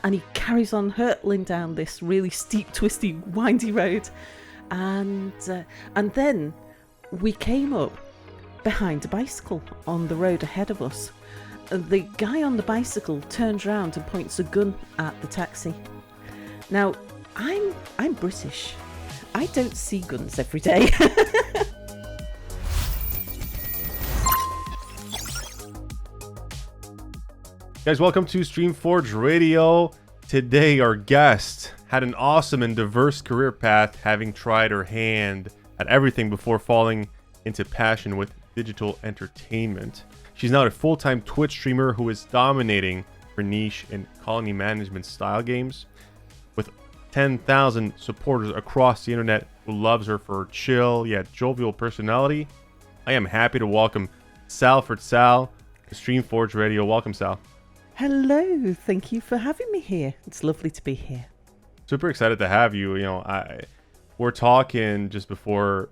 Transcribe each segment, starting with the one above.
and he carries on hurtling down this really steep, twisty, windy road. And then we came up behind a bicycle on the road ahead of us. The guy on the bicycle turns around and points a gun at the taxi. Now, I'm British. I don't see guns every day. Guys, welcome to Streamforge Radio. Today, our guest had an awesome and diverse career path, having tried her hand at everything before falling into passion with digital entertainment. She's now a full-time Twitch streamer who is dominating her niche in colony management style games, with 10,000 supporters across the internet who loves her for her chill yet jovial personality. I am happy to welcome Salford Sal to Streamforge Radio. Welcome, Sal. Hello, thank you for having me here. It's lovely to be here. Super excited to have you. You know, we're talking just before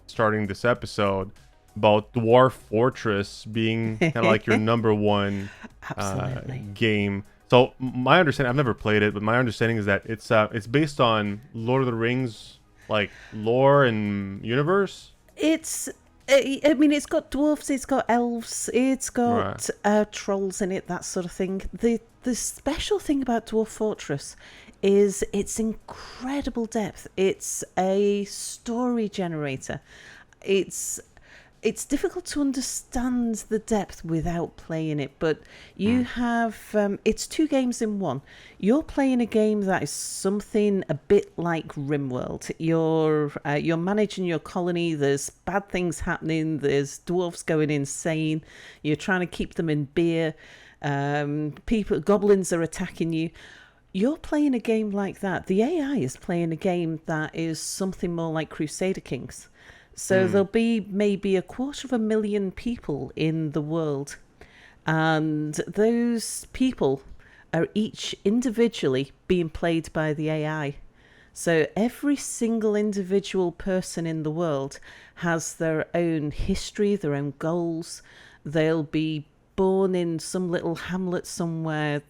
starting this episode about Dwarf Fortress being kind of like your number one game. So my understanding, I've never played it, but my understanding is that it's based on Lord of the Rings, like lore and universe. I mean, it's got dwarves, it's got elves, it's got trolls in it, that sort of thing. The special thing about Dwarf Fortress is its incredible depth. It's a story generator. It's difficult to understand the depth without playing it, but you have it's two games in one. You're playing a game that is something a bit like RimWorld. You're managing your colony. There's bad things happening. There's dwarves going insane. You're trying to keep them in beer. Goblins are attacking you. You're playing a game like that. The AI is playing a game that is something more like Crusader Kings. So there'll be maybe 250,000 people in the world. And those people are each individually being played by the AI. So every single individual person in the world has their own history, their own goals. They'll be born in some little hamlet somewhere.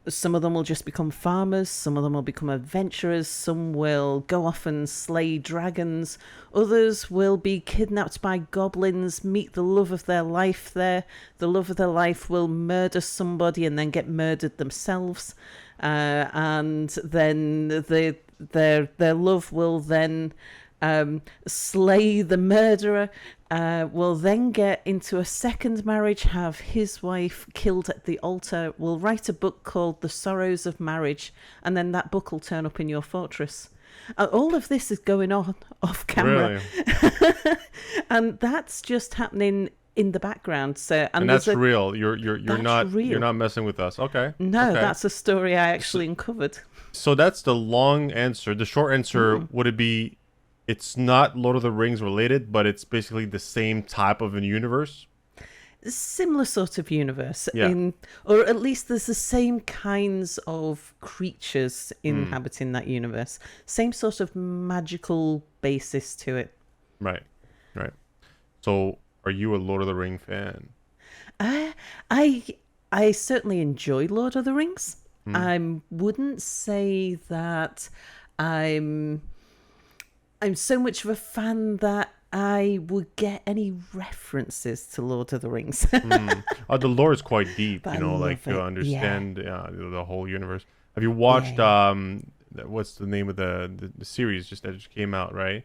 Some of them will just become farmers, some of them will become adventurers, some will go off and slay dragons, others will be kidnapped by goblins, meet the love of their life there. The love of their life will murder somebody and then get murdered themselves, and then their love will then slay the murderer, will then get into a second marriage, have his wife killed at the altar, will write a book called The Sorrows of Marriage, and then that book will turn up in your fortress. All of this is going on off camera. Really? And that's just happening in the background. And that's real. You're not messing with us. Okay. No, okay. That's a story I actually uncovered. So that's the long answer. The short answer would it be, it's not Lord of the Rings related, but it's basically the same type of a universe? Similar sort of universe. Yeah. Or at least there's the same kinds of creatures inhabiting that universe. Same sort of magical basis to it. Right. So are you a Lord of the Ring fan? I certainly enjoy Lord of the Rings. I wouldn't say that I'm so much of a fan that I would get any references to Lord of the Rings. The lore is quite deep, but to understand the whole universe. Have you watched, what's the name of the series just that just came out, right?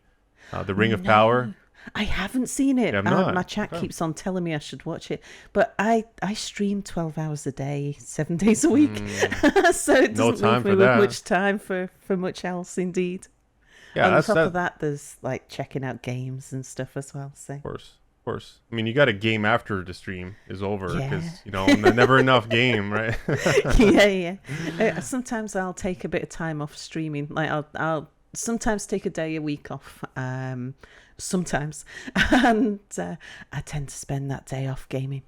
The Ring of Power? I haven't seen it. My chat keeps on telling me I should watch it. But I stream 12 hours a day, 7 days a week. So it doesn't leave me with much time for much else, indeed. Yeah, on top of that, there's like checking out games and stuff as well. So. Of course. I mean, you got a game after the stream is over because never enough game, right? yeah. Sometimes I'll take a bit of time off streaming. Like I'll sometimes take a day a week off. Sometimes, and I tend to spend that day off gaming.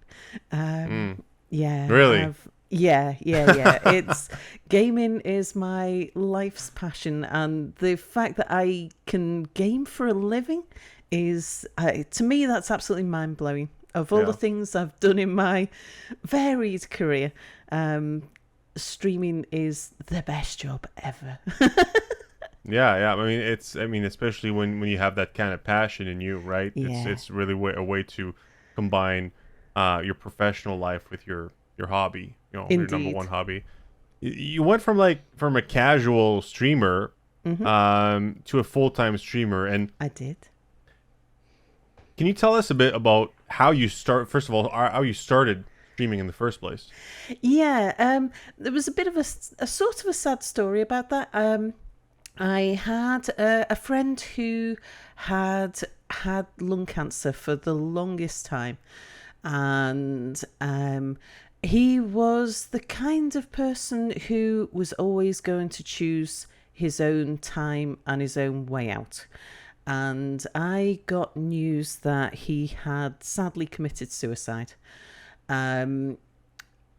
Yeah. Really? Yeah. It's gaming is my life's passion, and the fact that I can game for a living is, to me, that's absolutely mind blowing. Of all the things I've done in my varied career, streaming is the best job ever. Yeah. I mean, especially when you have that kind of passion in you, right? Yeah. It's really a way to combine your professional life with your hobby, your number Indeed. one hobby. You went from a casual streamer to a full-time streamer, and I did. can you tell us a bit about how you first of all, how you started streaming in the first place? Yeah, there was a bit of a sort of a sad story about that. I had a friend who had lung cancer for the longest time, and he was the kind of person who was always going to choose his own time and his own way out. And I got news that he had sadly committed suicide. And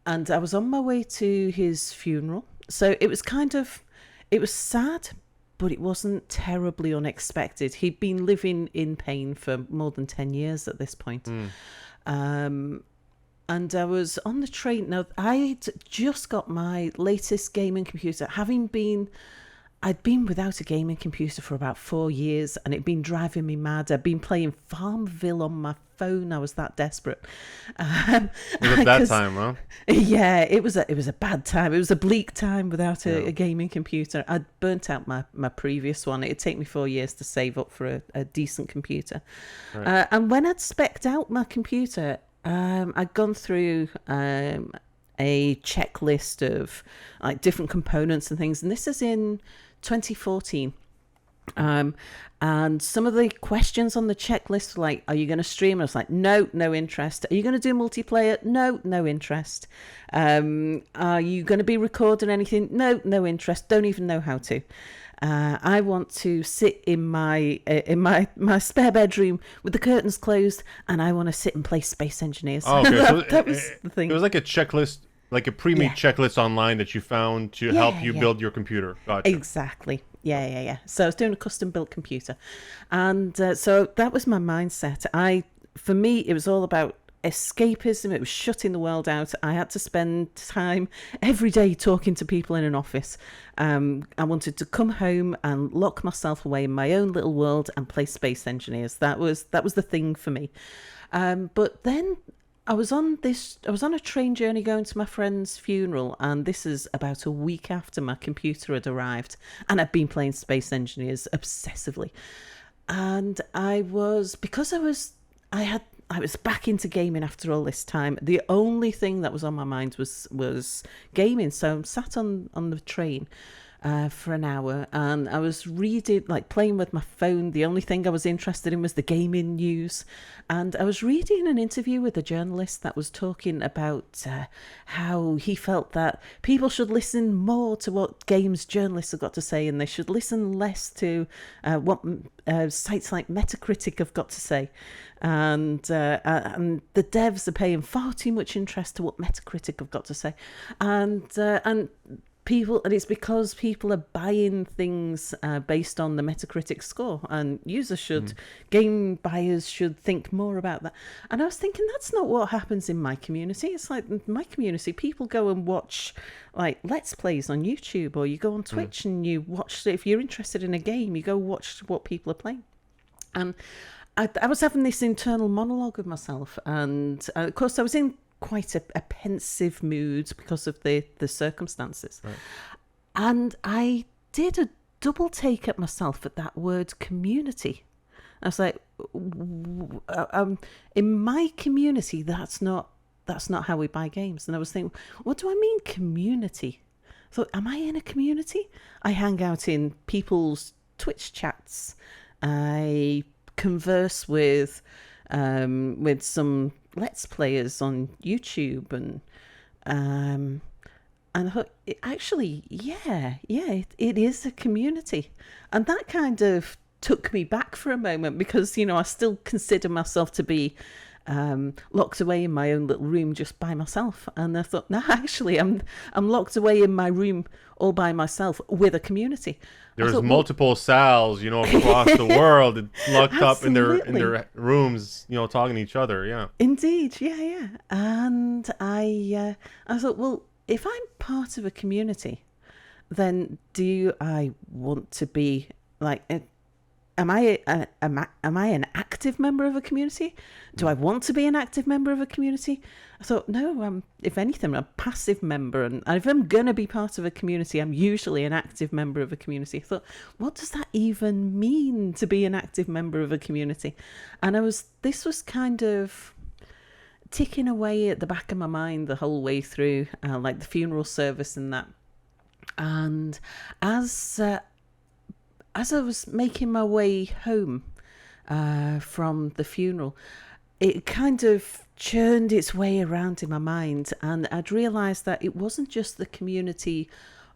I was on my way to his funeral. So it was it was sad, but it wasn't terribly unexpected. He'd been living in pain for more than 10 years at this point. And I was on the train. Now, I'd just got my latest gaming computer, I'd been without a gaming computer for about 4 years, and it'd been driving me mad. I'd been playing Farmville on my phone. I was that desperate. It was that time, huh? Yeah, it was a bad time. It was a bleak time without a gaming computer. I'd burnt out my previous one. It'd take me 4 years to save up for a decent computer. Right. And when I'd spec'd out my computer, I'd gone through a checklist of like different components and things, and this is in 2014. And some of the questions on the checklist were like, are you going to stream? And I was like, no interest. Are you going to do multiplayer? No interest. Are you going to be recording anything? No interest. Don't even know how to. I want to sit in my spare bedroom with the curtains closed, and I want to sit and play Space Engineers. Oh, okay. that was the thing. It was like a checklist, like a pre-made checklist online that you found to help you build your computer. Gotcha. Exactly. Yeah. So I was doing a custom-built computer, and so that was my mindset. For me, it was all about escapism. It was shutting the world out. I had to spend time every day talking to people in an office. I wanted to come home and lock myself away in my own little world and play Space Engineers. That was the thing for me. But then I was on a train journey going to my friend's funeral, and this is about a week after my computer had arrived, and I'd been playing Space Engineers obsessively. And I was back into gaming after all this time. The only thing that was on my mind was gaming. So I sat on the train for an hour, and I was reading, like playing with my phone. The only thing I was interested in was the gaming news. And I was reading an interview with a journalist that was talking about how he felt that people should listen more to what games journalists have got to say, and they should listen less to what sites like Metacritic have got to say. And the devs are paying far too much interest to what Metacritic have got to say. And it's because people are buying things based on the Metacritic score, and game buyers should think more about that. And I was thinking, that's not what happens in my community. It's like in my community, people go and watch like Let's Plays on YouTube, or you go on Twitch and you watch, if you're interested in a game, you go watch what people are playing. And I was having this internal monologue with myself, and of course I was in quite a pensive mood because of the circumstances. Right. And I did a double take at myself at that word community. I was like, in my community, that's not how we buy games. And I was thinking, what do I mean community? So am I in a community? I hang out in people's Twitch chats. I converse with some Let's Players on YouTube, and I thought, actually, it is a community. And that kind of took me back for a moment, because I still consider myself to be locked away in my own little room just by myself. And I thought, no, actually, I'm locked away in my room all by myself with a community. There's multiple Sals, across the world, locked up in their rooms, talking to each other. Yeah. Indeed, yeah. And I thought, well, if I'm part of a community, then do I want to be like? Am I an active member of a community? Do I want to be an active member of a community? I thought, no, if anything, I'm a passive member. And if I'm going to be part of a community, I'm usually an active member of a community. I thought, what does that even mean to be an active member of a community? And this was kind of ticking away at the back of my mind the whole way through, like the funeral service and that. And as I was making my way home from the funeral, it kind of churned its way around in my mind, and I'd realised that it wasn't just the community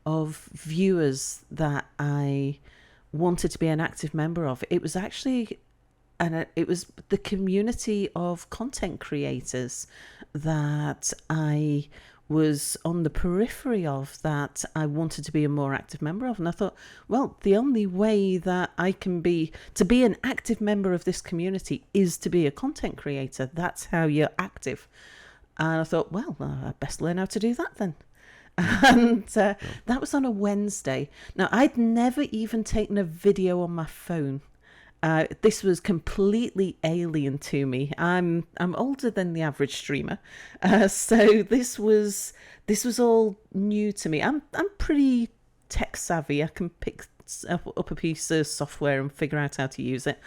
of viewers that I wanted to be an active member of. It was actually, it was the community of content creators that I was on the periphery of, that I wanted to be a more active member of. And I thought, well, the only way that I can be an active member of this community is to be a content creator. That's how you're active. And I thought, well, I best learn how to do that then. And that was on a Wednesday. Now, I'd never even taken a video on my phone. This was completely alien to me. I'm older than the average streamer, so this was all new to me. I'm pretty tech savvy. I can pick up a piece of software and figure out how to use it.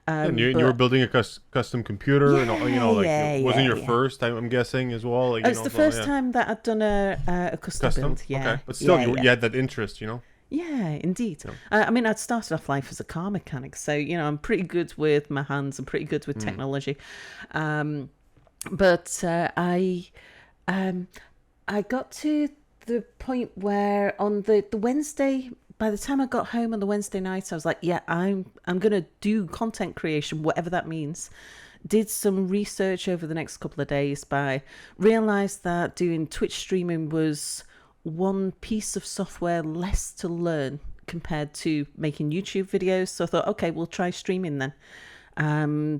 And you were building a custom computer, and it wasn't your first time, I'm guessing, as well. It was the first time that I'd done a custom build. Yeah, okay. But still, you had that interest, Yeah, indeed. Yeah. I'd started off life as a car mechanic, so I'm pretty good with my hands. I'm pretty good with technology, but I got to the point where on the Wednesday, by the time I got home on the Wednesday night, I was like, yeah, I'm gonna do content creation, whatever that means. Did some research over the next couple of days. Realised that doing Twitch streaming was one piece of software less to learn compared to making YouTube videos. So I thought, okay, we'll try streaming then.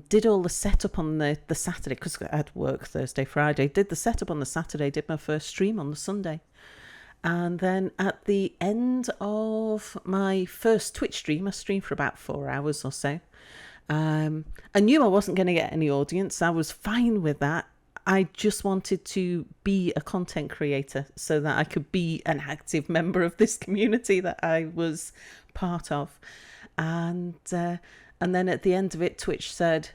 Did all the setup on the Saturday, because I had work Thursday, Friday. Did the setup on the Saturday, did my first stream on the Sunday. And then at the end of my first Twitch stream, I streamed for about 4 hours or so. I knew I wasn't going to get any audience. I was fine with that. I just wanted to be a content creator so that I could be an active member of this community that I was part of. And then at the end of it, Twitch said,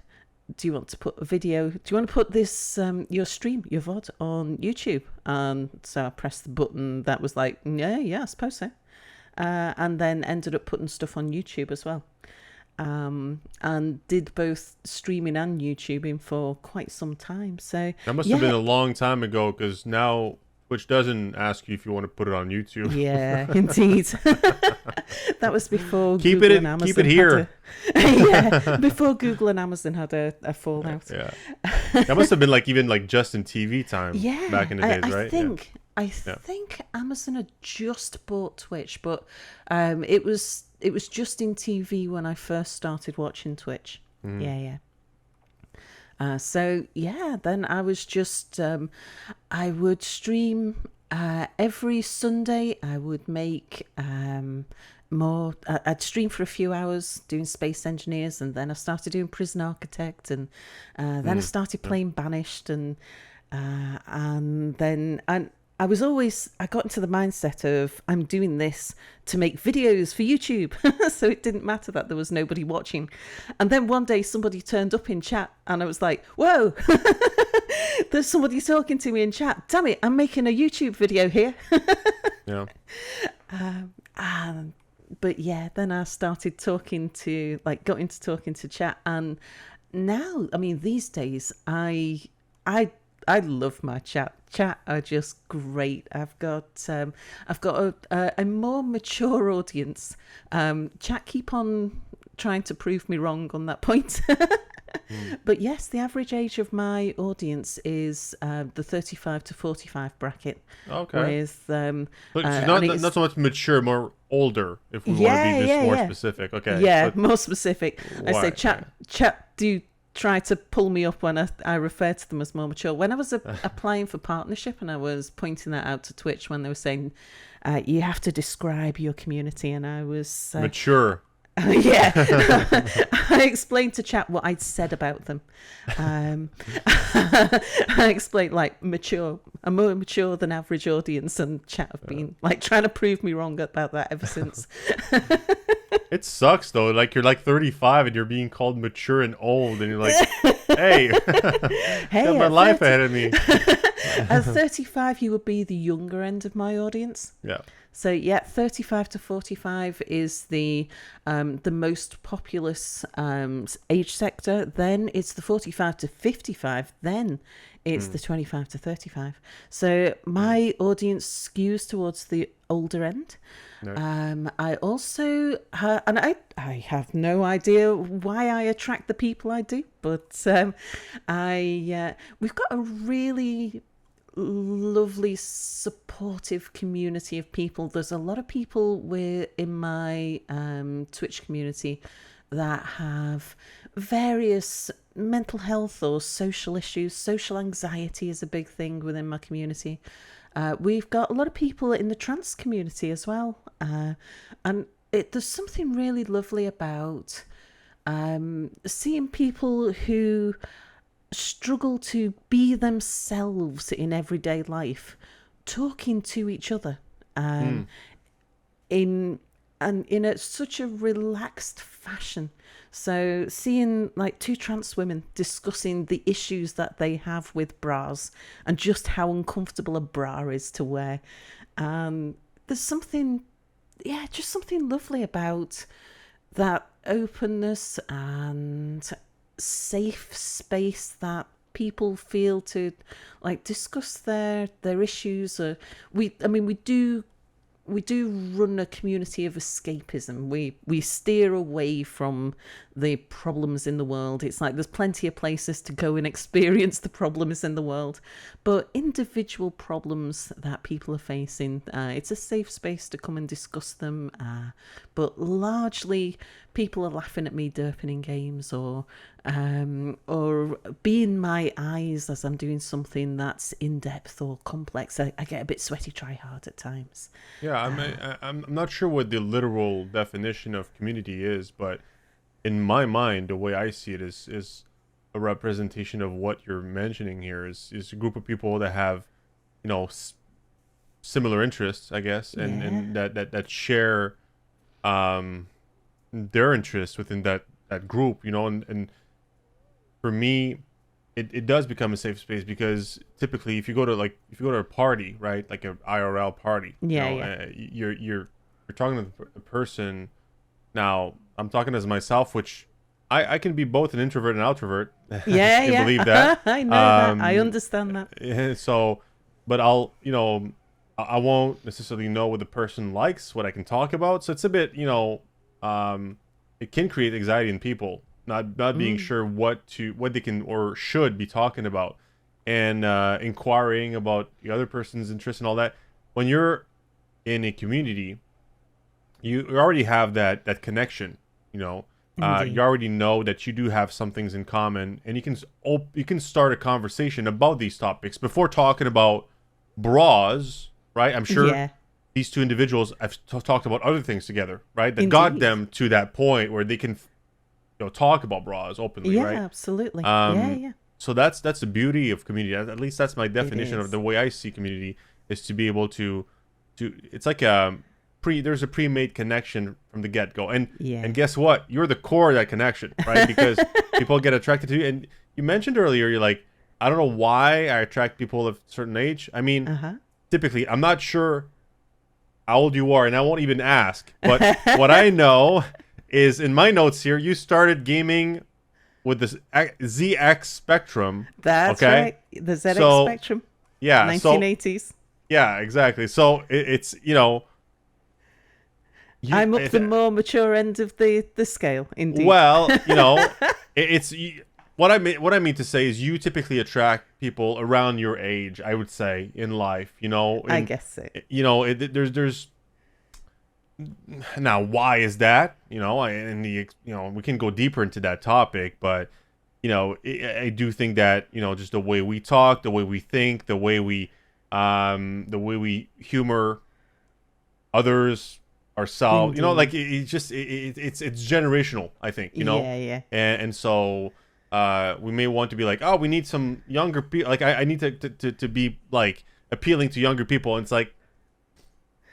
do you want to put a video, do you want to put this, your stream, your VOD on YouTube? And so I pressed the button that was like, yeah, I suppose so. And then ended up putting stuff on YouTube as well. And did both streaming and YouTubing for quite some time. So that must have been a long time ago, because now Twitch doesn't ask you if you want to put it on YouTube. Yeah, indeed. That was before keep Google it and Amazon. Keep it here. Before Google and Amazon had a fallout. Yeah, that must have been even Justin TV time. Yeah, back in the days, right? I think Amazon had just bought Twitch, but it was Justin TV when I first started watching Twitch. Yeah. Then I was just, I would stream every Sunday. I would make I'd stream for a few hours doing Space Engineers, and then I started doing Prison Architect, and then I started playing Banished, and then I got into the mindset of, I'm doing this to make videos for YouTube. So it didn't matter that there was nobody watching. And then one day somebody turned up in chat, and I was like, whoa, there's somebody talking to me in chat. Damn it, I'm making a YouTube video here. Yeah. But yeah, then I started got into talking to chat. And now, these days, I love my chat. Chat are just great. I've got a more mature audience. Chat keep on trying to prove me wrong on that point. But yes, the average age of my audience is the 35 to 45 bracket. Okay. With But it's not so much mature, more older, if we want to be this more specific. Okay. Yeah, so more specific. I say chat do try to pull me up when I refer to them as more mature. When I was applying for partnership and I was pointing that out to Twitch when they were saying you have to describe your community, and I was mature. Yeah, I explained to chat what I'd said about them. I explained like mature, a more mature than average audience, and chat have been like trying to prove me wrong about that ever since. It sucks though. Like you're like 35 and you're being called mature and old, and you're like, hey, got my life ahead of me. At 35, you would be the younger end of my audience. Yeah. So yeah, 35 to 45 is the most populous age sector. Then it's the 45 to 55. Then it's the 25 to 35. So my audience skews towards the older end. No. I also and I have no idea why I attract the people I do, but we've got a really lovely supportive community of people. There's a lot of people in my Twitch community that have various mental health or social issues. Social anxiety is a big thing within my community. We've got a lot of people in the trans community as well, and there's something really lovely about seeing people who struggle to be themselves in everyday life, talking to each other in such a relaxed fashion. So seeing like two trans women discussing the issues that they have with bras and just how uncomfortable a bra is to wear, there's something lovely about that openness and safe space that people feel to like discuss their issues. We do run a community of escapism. We steer away from the problems in the world. It's like there's plenty of places to go and experience the problems in the world, but individual problems that people are facing, it's a safe space to come and discuss them. But largely, people are laughing at me derping in games or being my eyes as I'm doing something that's in depth or complex. I get a bit sweaty, try hard at times. Yeah, I'm not sure what the literal definition of community is, but in my mind, the way I see it is a representation of what you're mentioning here. Is a group of people that have, similar interests, I guess, and that share their interests within that group, and for me, it does become a safe space, because typically if you go to a party, right, like an IRL party, you're talking to the person. Now I'm talking as myself, which I can be both an introvert and outrovert. Yeah, you believe that? I know that. I understand that. So, but I won't necessarily know what the person likes, what I can talk about. So it's a bit, it can create anxiety in people, not being sure what they can or should be talking about, and inquiring about the other person's interests and all that. When you're in a community, you already have that connection, you already know that you do have some things in common, and you can start a conversation about these topics before talking about bras, right? I'm sure these two individuals have talked about other things together, right? That got them to that point where they can talk about bras openly, right? Yeah, absolutely. So that's the beauty of community. At least that's my definition of the way I see community, is to be able to it's like there's a pre-made connection from the get-go, and guess what? You're the core of that connection, right? Because people get attracted to you. And you mentioned earlier, you're like, I don't know why I attract people of a certain age. I mean, typically, I'm not sure how old you are, and I won't even ask. But what I know is, in my notes here, you started gaming with the ZX Spectrum. That's right. The ZX Spectrum. Yeah. 1980s. Yeah, exactly. So it's, I'm up the more mature end of the scale, indeed. Well, it's what I mean to say is you typically attract people around your age, I would say, in life. I guess so. There's now why is that? We can go deeper into that topic, but I do think that just the way we talk, the way we think, the way we humor others, ourselves, like it's generational, I think, Yeah. and so we may want to be like, oh, we need some younger people, like I need to be like appealing to younger people, and it's like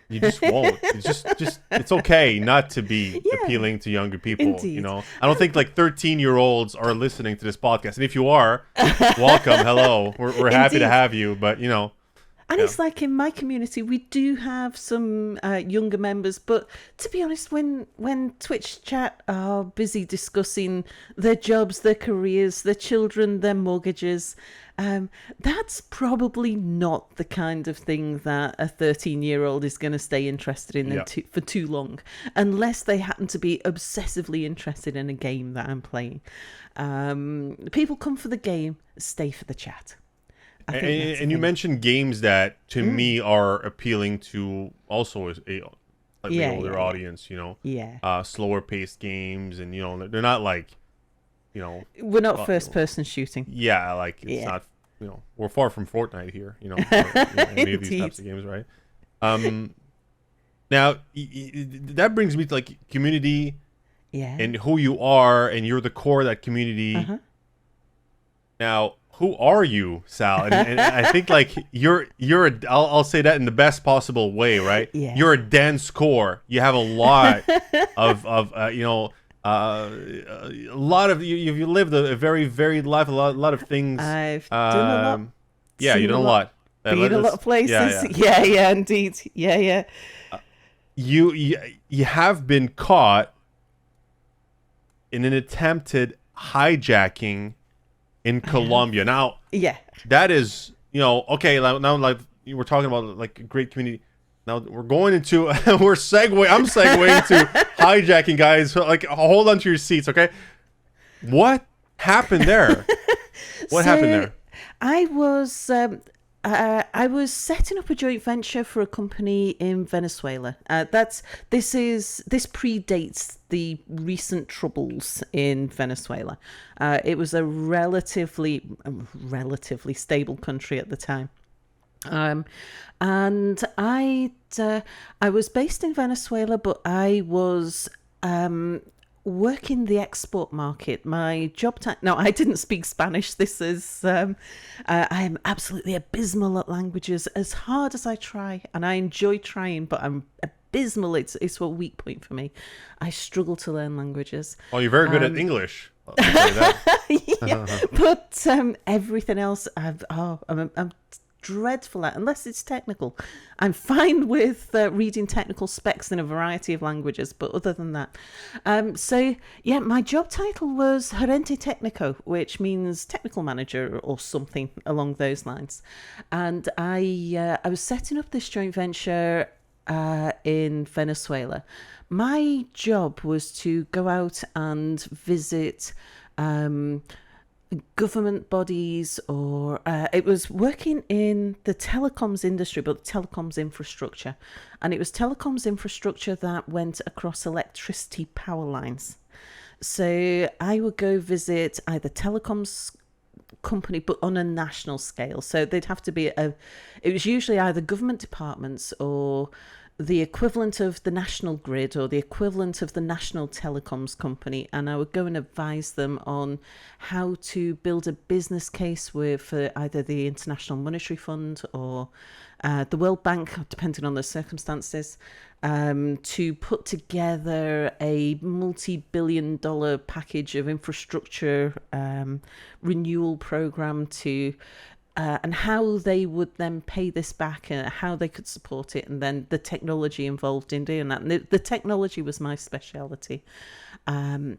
you just won't. It's just it's okay not to be appealing to younger people. Indeed. I don't think like 13-year-olds are listening to this podcast, and if you are, welcome, hello, we're happy to have you, but And it's like in my community, we do have some younger members, but to be honest, when Twitch chat are busy discussing their jobs, their careers, their children, their mortgages, that's probably not the kind of thing that a 13-year-old is going to stay interested in for too long, unless they happen to be obsessively interested in a game that I'm playing. People come for the game, stay for the chat. And you mentioned games that to me are appealing to also a slightly older audience, slower paced games, and they're not like we're not first person shooting. Yeah, like it's not we're far from Fortnite here, any of these types of games, right? Now that brings me to like community, and who you are, and you're the core of that community. Now, who are you, Sal? And I think like you're I'll say that in the best possible way, right? Yeah. You're a dense core. You have a lot of a lot of you lived a very varied life. A lot of things. I've done a lot. Yeah, you've done a lot. Been a lot of places. Yeah, indeed. Yeah. You have been caught in an attempted hijacking in Colombia. Now, that is, okay. Now, like we're talking about, like a great community. Now we're going into, I'm segueing to hijacking, guys. Like, hold on to your seats, okay? What happened there? What happened there? I was setting up a joint venture for a company in Venezuela. This predates the recent troubles in Venezuela. It was a relatively stable country at the time. And I was based in Venezuela, but I was working the export market. My job no, I didn't speak Spanish. This is I am absolutely abysmal at languages, as hard as I try, and I enjoy trying, but I'm abysmal. It's a weak point for me. I struggle to learn languages. Oh, you're very good at English. I'll tell you that. But everything else I'm dreadful at, unless it's technical. I'm fine with reading technical specs in a variety of languages, but other than that, my job title was gerente técnico, which means technical manager or something along those lines. And I was setting up this joint venture in Venezuela. My job was to go out and visit government bodies, or it was working in the telecoms industry, but telecoms infrastructure. And it was telecoms infrastructure that went across electricity power lines. So I would go visit either telecoms company, but on a national scale. So they'd have to be it was usually either government departments or the equivalent of the national grid or the equivalent of the national telecoms company, and I would go and advise them on how to build a business case for either the International Monetary Fund or the World Bank, depending on the circumstances, to put together a multi-billion-dollar package of infrastructure renewal program to and how they would then pay this back and how they could support it, and then the technology involved in doing that. And the technology was my speciality. So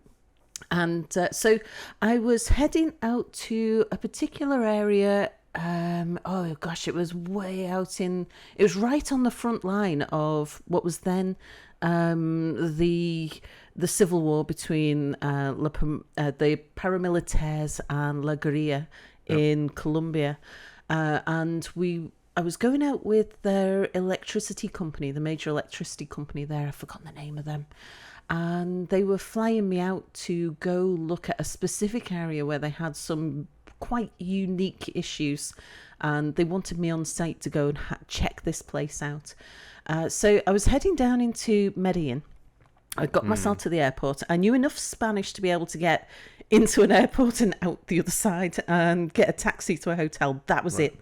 I was heading out to a particular area Oh gosh, it was way out in. It was right on the front line of what was then the civil war between the paramilitaires and La Guerrilla in Colombia, and I was going out with their electricity company, the major electricity company there. I've forgotten the name of them. And they were flying me out to go look at a specific area where they had some quite unique issues. And they wanted me on site to go and check this place out. So I was heading down into Medellin. I got myself to the airport. I knew enough Spanish to be able to get into an airport and out the other side and get a taxi to a hotel. That was it.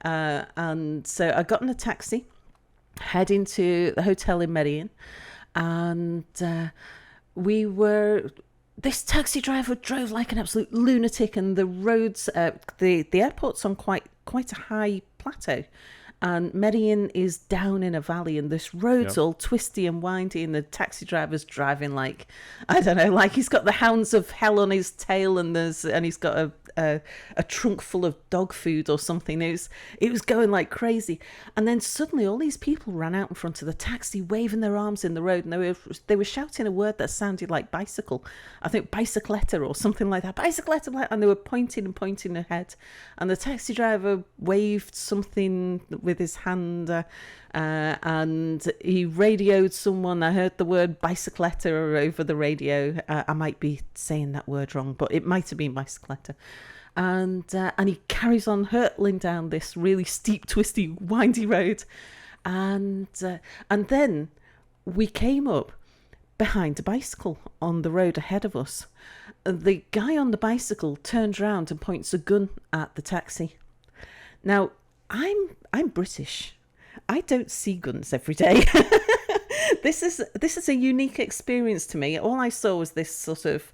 Right. And so I got in a taxi, heading to the hotel in Medellin, and this taxi driver drove like an absolute lunatic, and the roads, the airport's on quite a high plateau. And Medellin is down in a valley, and this road's all twisty and windy, and the taxi driver's driving like, I don't know, like he's got the hounds of hell on his tail, and he's got a trunk full of dog food or something. It was going like crazy. And then suddenly all these people ran out in front of the taxi, waving their arms in the road, and they were shouting a word that sounded like bicycle. I think bicicletta or something like that. Bicicletta, and they were pointing ahead. And the taxi driver waved something with his hand, and he radioed someone. I heard the word bicicletta over the radio. I might be saying that word wrong, but it might have been bicicletta. And he carries on hurtling down this really steep, twisty, windy road, and then we came up behind a bicycle on the road ahead of us. The guy on the bicycle turns around and points a gun at the taxi. Now, I'm British. I don't see guns every day. This is a unique experience to me. All I saw was this sort of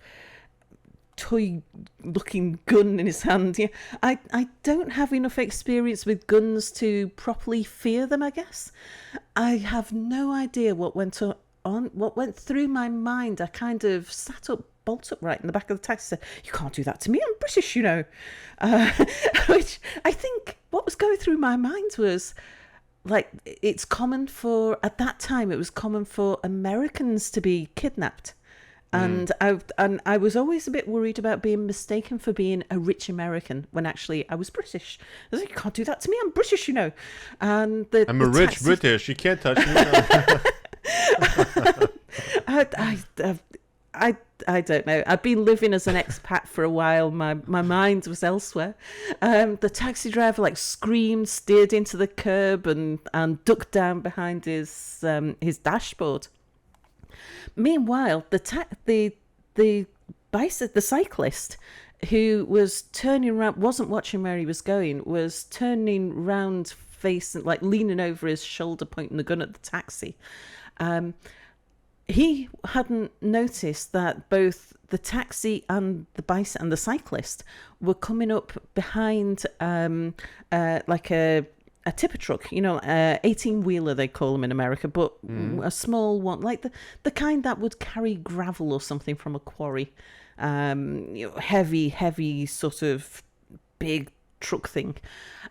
toy-looking gun in his hand. Yeah, I don't have enough experience with guns to properly fear them, I guess. I have no idea what went through my mind. I kind of sat up, bolt upright in the back of the taxi, said, "You can't do that to me. I'm British, you know." Which I think what was going through my mind was, like, it's common for, at that time, it was common for Americans to be kidnapped. And I was always a bit worried about being mistaken for being a rich American when actually I was British. I was like, "You can't do that to me. I'm British, you know." And I'm a rich British. You can't touch me. I don't know. I've been living as an expat for a while. My mind was elsewhere. The taxi driver like screamed, steered into the curb, and ducked down behind his dashboard. Meanwhile, the cyclist who was turning around, wasn't watching where he was going, was turning round, facing, like leaning over his shoulder, pointing the gun at the taxi. He hadn't noticed that both the taxi and the cyclist were coming up behind like a tipper truck, you know, 18-wheeler they call them in America, but a small one, like the kind that would carry gravel or something from a quarry. You know, heavy sort of big truck thing.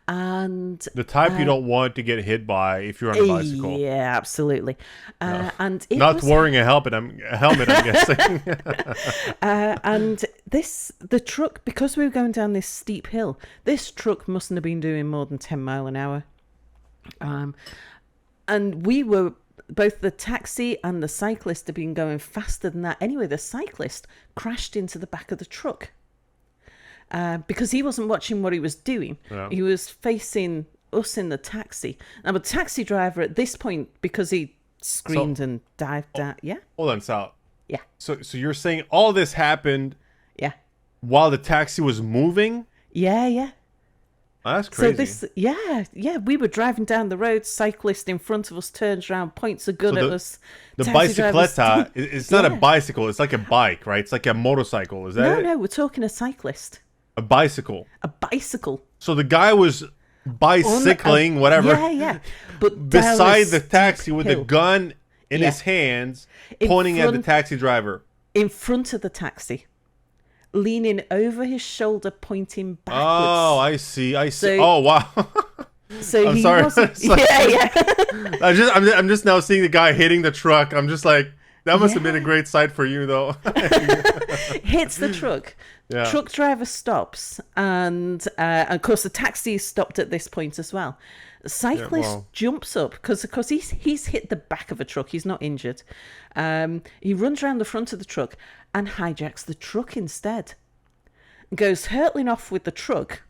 And the type you don't want to get hit by if you're on a bicycle. Yeah, absolutely. And it not wearing a helmet, I'm guessing. And the truck, because we were going down this steep hill, this truck mustn't have been doing more than 10 miles an hour. And we were, both the taxi and the cyclist had been going faster than that. Anyway, the cyclist crashed into the back of the truck. Because he wasn't watching what he was doing. Yeah. He was facing us in the taxi. Now, the taxi driver at this point, because he screamed and dived down. Yeah? Hold on, Sal. Yeah. So you're saying all this happened while the taxi was moving? Yeah. Oh, that's crazy. So we were driving down the road, cyclist in front of us turns around, points a gun at us. The bicicletta, it's not a bicycle, it's like a bike, right? It's like a motorcycle, is that it? No, we're talking a cyclist. A bicycle. So the guy was bicycling, whatever. Yeah. But beside the taxi with a gun in his hands, pointing at the taxi driver. In front of the taxi. leaning over his shoulder, pointing backwards. Oh, I see. So- oh, wow. So I'm he sorry. wasn't. It's like- Yeah. I'm just now seeing the guy hitting the truck. I'm just like, that must have been a Yeah. great sight for you, though. Hits the truck. Yeah. Truck driver stops, and of course the taxi stopped at this point as well. Cyclist wow. jumps up because of course he's hit the back of a truck. He's not injured. He runs around the front of the truck and hijacks the truck instead. Goes hurtling off with the truck.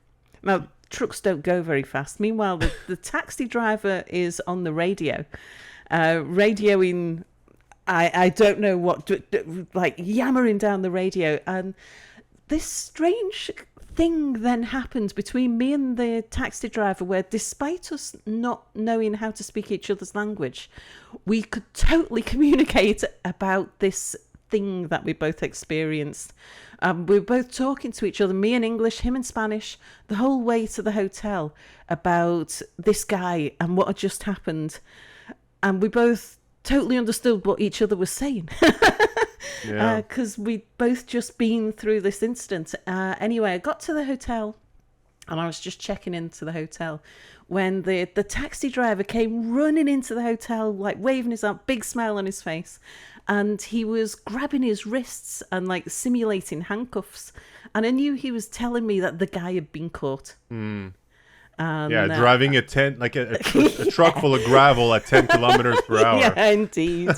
Now trucks don't go very fast. Meanwhile, the taxi driver is on the radio, radioing. I don't know what, like yammering down the radio, and this strange thing then happened between me and the taxi driver where, despite us not knowing how to speak each other's language, we could totally communicate about this thing that we both experienced. We were both talking to each other, me in English, him in Spanish, the whole way to the hotel about this guy and what had just happened. And we both totally understood what each other was saying. Yeah. Because we'd both just been through this incident. Anyway, I got to the hotel and I was just checking into the hotel when the taxi driver came running into the hotel, like waving his arm, big smile on his face. And he was grabbing his wrists and like simulating handcuffs. And I knew he was telling me that the guy had been caught. Driving a truck full of gravel at 10 kilometers per hour. Yeah, indeed.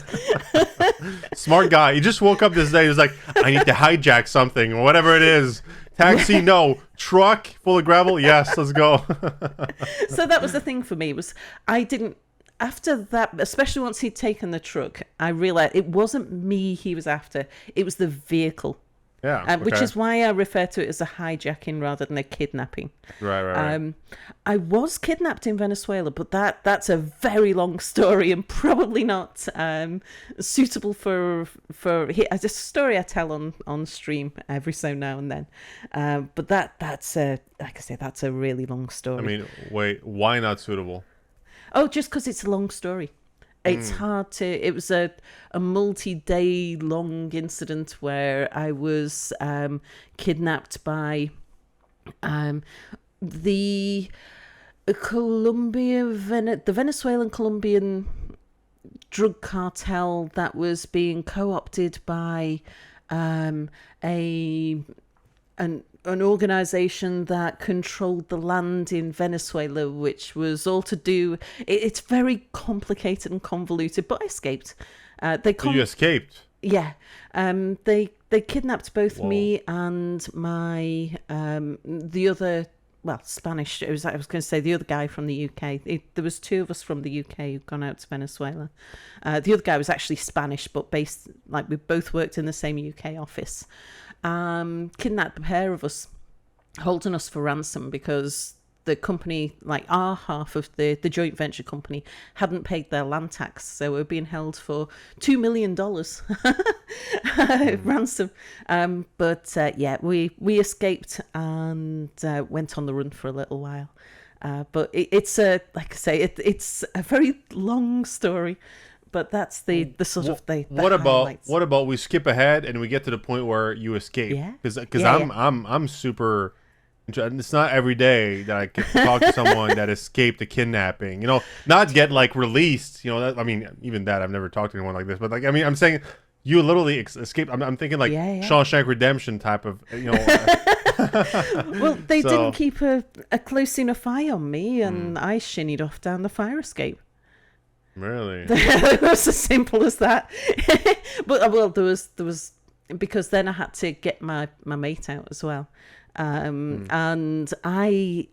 Smart guy. He just woke up this day. He was like, I need to hijack something or whatever it is. Taxi, no. Truck full of gravel, yes, let's go. So that was the thing for me, was I didn't, after that, especially once he'd taken the truck, I realized it wasn't me he was after. It was the vehicle. Yeah. Which is why I refer to it as a hijacking rather than a kidnapping. Right. I was kidnapped in Venezuela, but that's a very long story and probably not suitable for it's a story I tell on stream every so now and then. But that's like I say, that's a really long story. I mean, wait, why not suitable? Oh, just because it's a long story. It's hard to. It was a multi-day long incident where I was kidnapped by the Venezuelan Colombian drug cartel that was being co-opted by an organization that controlled the land in Venezuela, which was all to do. It's very complicated and convoluted, but I escaped. You escaped? Yeah. They kidnapped both Whoa. me and my the other, well, Spanish. I was going to say the other guy from the UK. There was two of us from the UK who'd gone out to Venezuela. The other guy was actually Spanish, but based, like, we both worked in the same UK office. Kidnapped the pair of us, holding us for ransom because the company, like our half of the joint venture company, hadn't paid their land tax, so we were being held for $2 million ransom. But we escaped and went on the run for a little while. But it's like I say, it's a very long story. But that's the sort of the highlights. What about we skip ahead and we get to the point where you escape? Yeah. Because I'm super. It's not every day that I get to talk to someone that escaped a kidnapping. You know, not get like released. You know, I mean, even that I've never talked to anyone like this. But like, I mean, I'm saying you literally escaped. I'm thinking like Shawshank Redemption type of. You know. Well, they didn't keep a close enough eye on me, and I shinnied off down the fire escape. Really? It was as simple as that. But well, there was because then I had to get my mate out as well, and I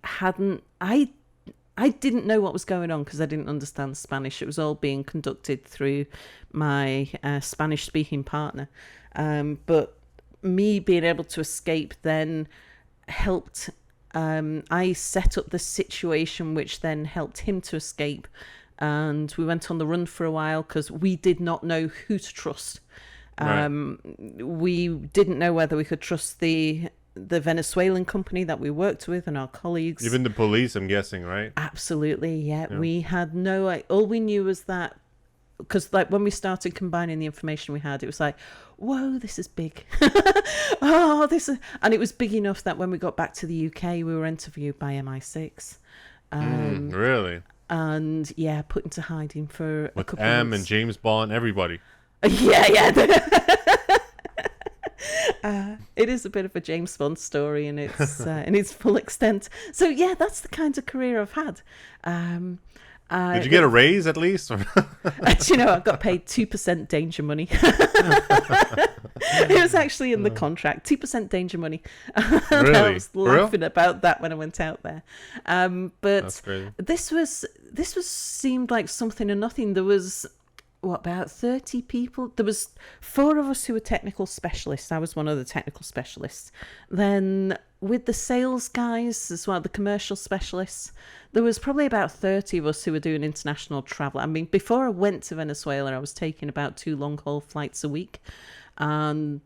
didn't know what was going on because I didn't understand Spanish. It was all being conducted through my Spanish-speaking partner, but me being able to escape then helped. I set up the situation which then helped him to escape. And we went on the run for a while because we did not know who to trust. Right. We didn't know whether we could trust the Venezuelan company that we worked with and our colleagues. Even the police, I'm guessing, right? Absolutely, yeah. We had all we knew was that because like when we started combining the information we had, it was like, whoa, this is big. Oh, this is, and it was big enough that when we got back to the UK, we were interviewed by MI6. Really? And yeah, put into hiding for a couple M of months. and James Bond, everybody. Yeah. It is a bit of a James Bond story in its full extent. So yeah, that's the kind of career I've had. Did you get a raise at least? Do you know, I got paid 2% danger money. It was actually in the contract, 2% danger money. Really? I was laughing about that when I went out there. But this seemed like something or nothing. There was about 30 people. There was 4 of us who were technical specialists. I was one of the technical specialists. Then with the sales guys as well, the commercial specialists, there was probably about 30 of us who were doing international travel. I mean, before I went to Venezuela, I was taking about 2 long-haul flights a week. And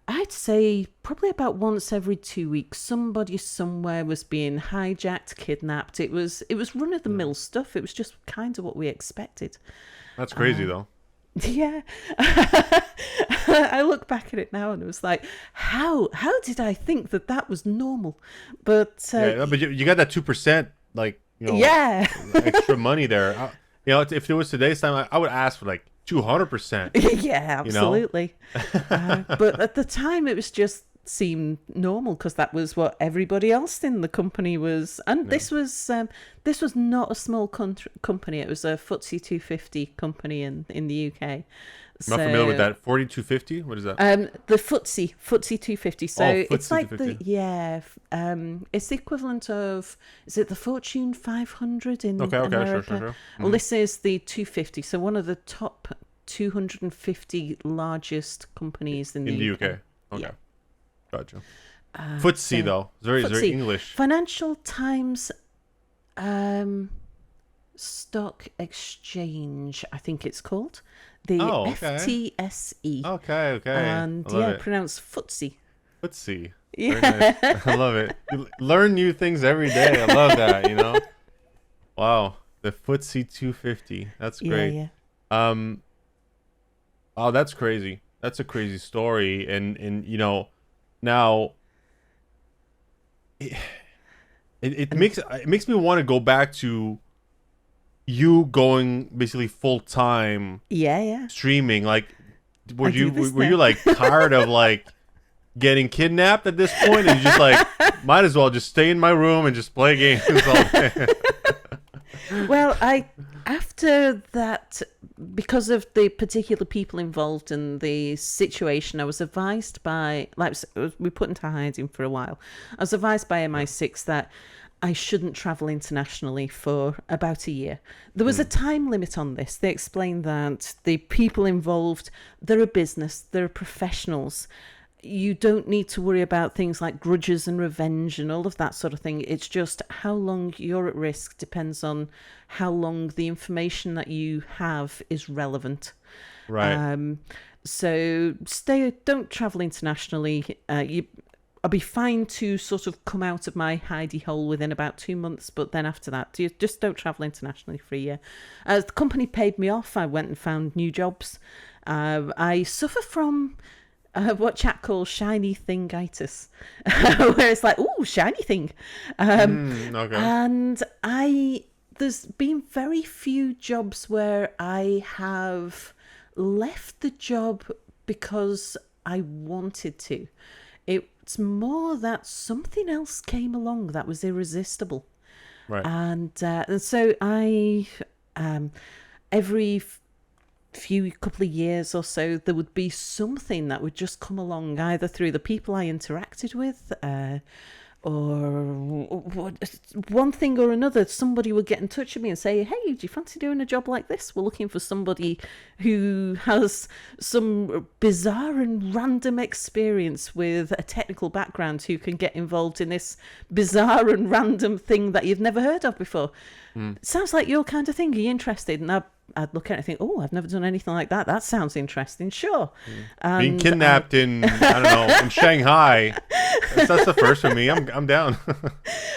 I'd say probably about once every 2 weeks, somebody somewhere was being hijacked, kidnapped. It was run-of-the-mill stuff. It was just kind of what we expected. That's crazy, though. Yeah. I look back at it now and it was like, how did I think that was normal? But but you got that 2%, like, you know, yeah, extra money there. You know, if it was today's time, I would ask for like 200%. Yeah, absolutely. But at the time, it was just seemed normal because that was what everybody else in the company was. And this was not a small company. It was a FTSE 250 company in the UK. I'm not familiar with that. 4250? What is that? The FTSE 250. So it's like 250. it's the equivalent of, is it the Fortune 500 in America? Sure. Mm-hmm. Well, this is the 250. So one of the top 250 largest companies in the UK. Okay. Yeah. Gotcha. FTSE though. It's very English. Financial Times Stock Exchange, I think it's called. The FTSE. Okay. And pronounced FTSE. FTSE. Yeah. Very nice. I love it. You learn new things every day. I love that, you know. Wow. The FTSE 250. That's great. Yeah. Oh, that's crazy. That's a crazy story. And you know, now it makes me want to go back to you going basically full time streaming. Like, were you like tired of like getting kidnapped at this point, and you just like might as well just stay in my room and just play games all day? Well, after that, because of the particular people involved in the situation, I was advised by, we put into hiding for a while. I was advised by MI6 that I shouldn't travel internationally for about a year. There was a time limit on this. They explained that the people involved, they're a business, they're professionals. You don't need to worry about things like grudges and revenge and all of that sort of thing. It's just how long you're at risk depends on how long the information that you have is relevant. Right. So don't travel internationally. I'll be fine to sort of come out of my hidey hole within about 2 months, but then after that, you just don't travel internationally for a year. As the company paid me off, I went and found new jobs. I suffer from what chat calls shiny thingitis, where it's like, ooh, shiny thing. Okay. And there's been very few jobs where I have left the job because I wanted to. It's more that something else came along that was irresistible. Right. And so I, every couple of years or so, there would be something that would just come along, either through the people I interacted with, or one thing or another. Somebody would get in touch with me and say, hey, do you fancy doing a job like this? We're looking for somebody who has some bizarre and random experience with a technical background who can get involved in this bizarre and random thing that you've never heard of before. Sounds like your kind of thing. Are you interested? And I'd I'd look at it and think, oh, I've never done anything like that. That sounds interesting. Sure. Being kidnapped in, I don't know, in Shanghai. That's the first for me. I'm down.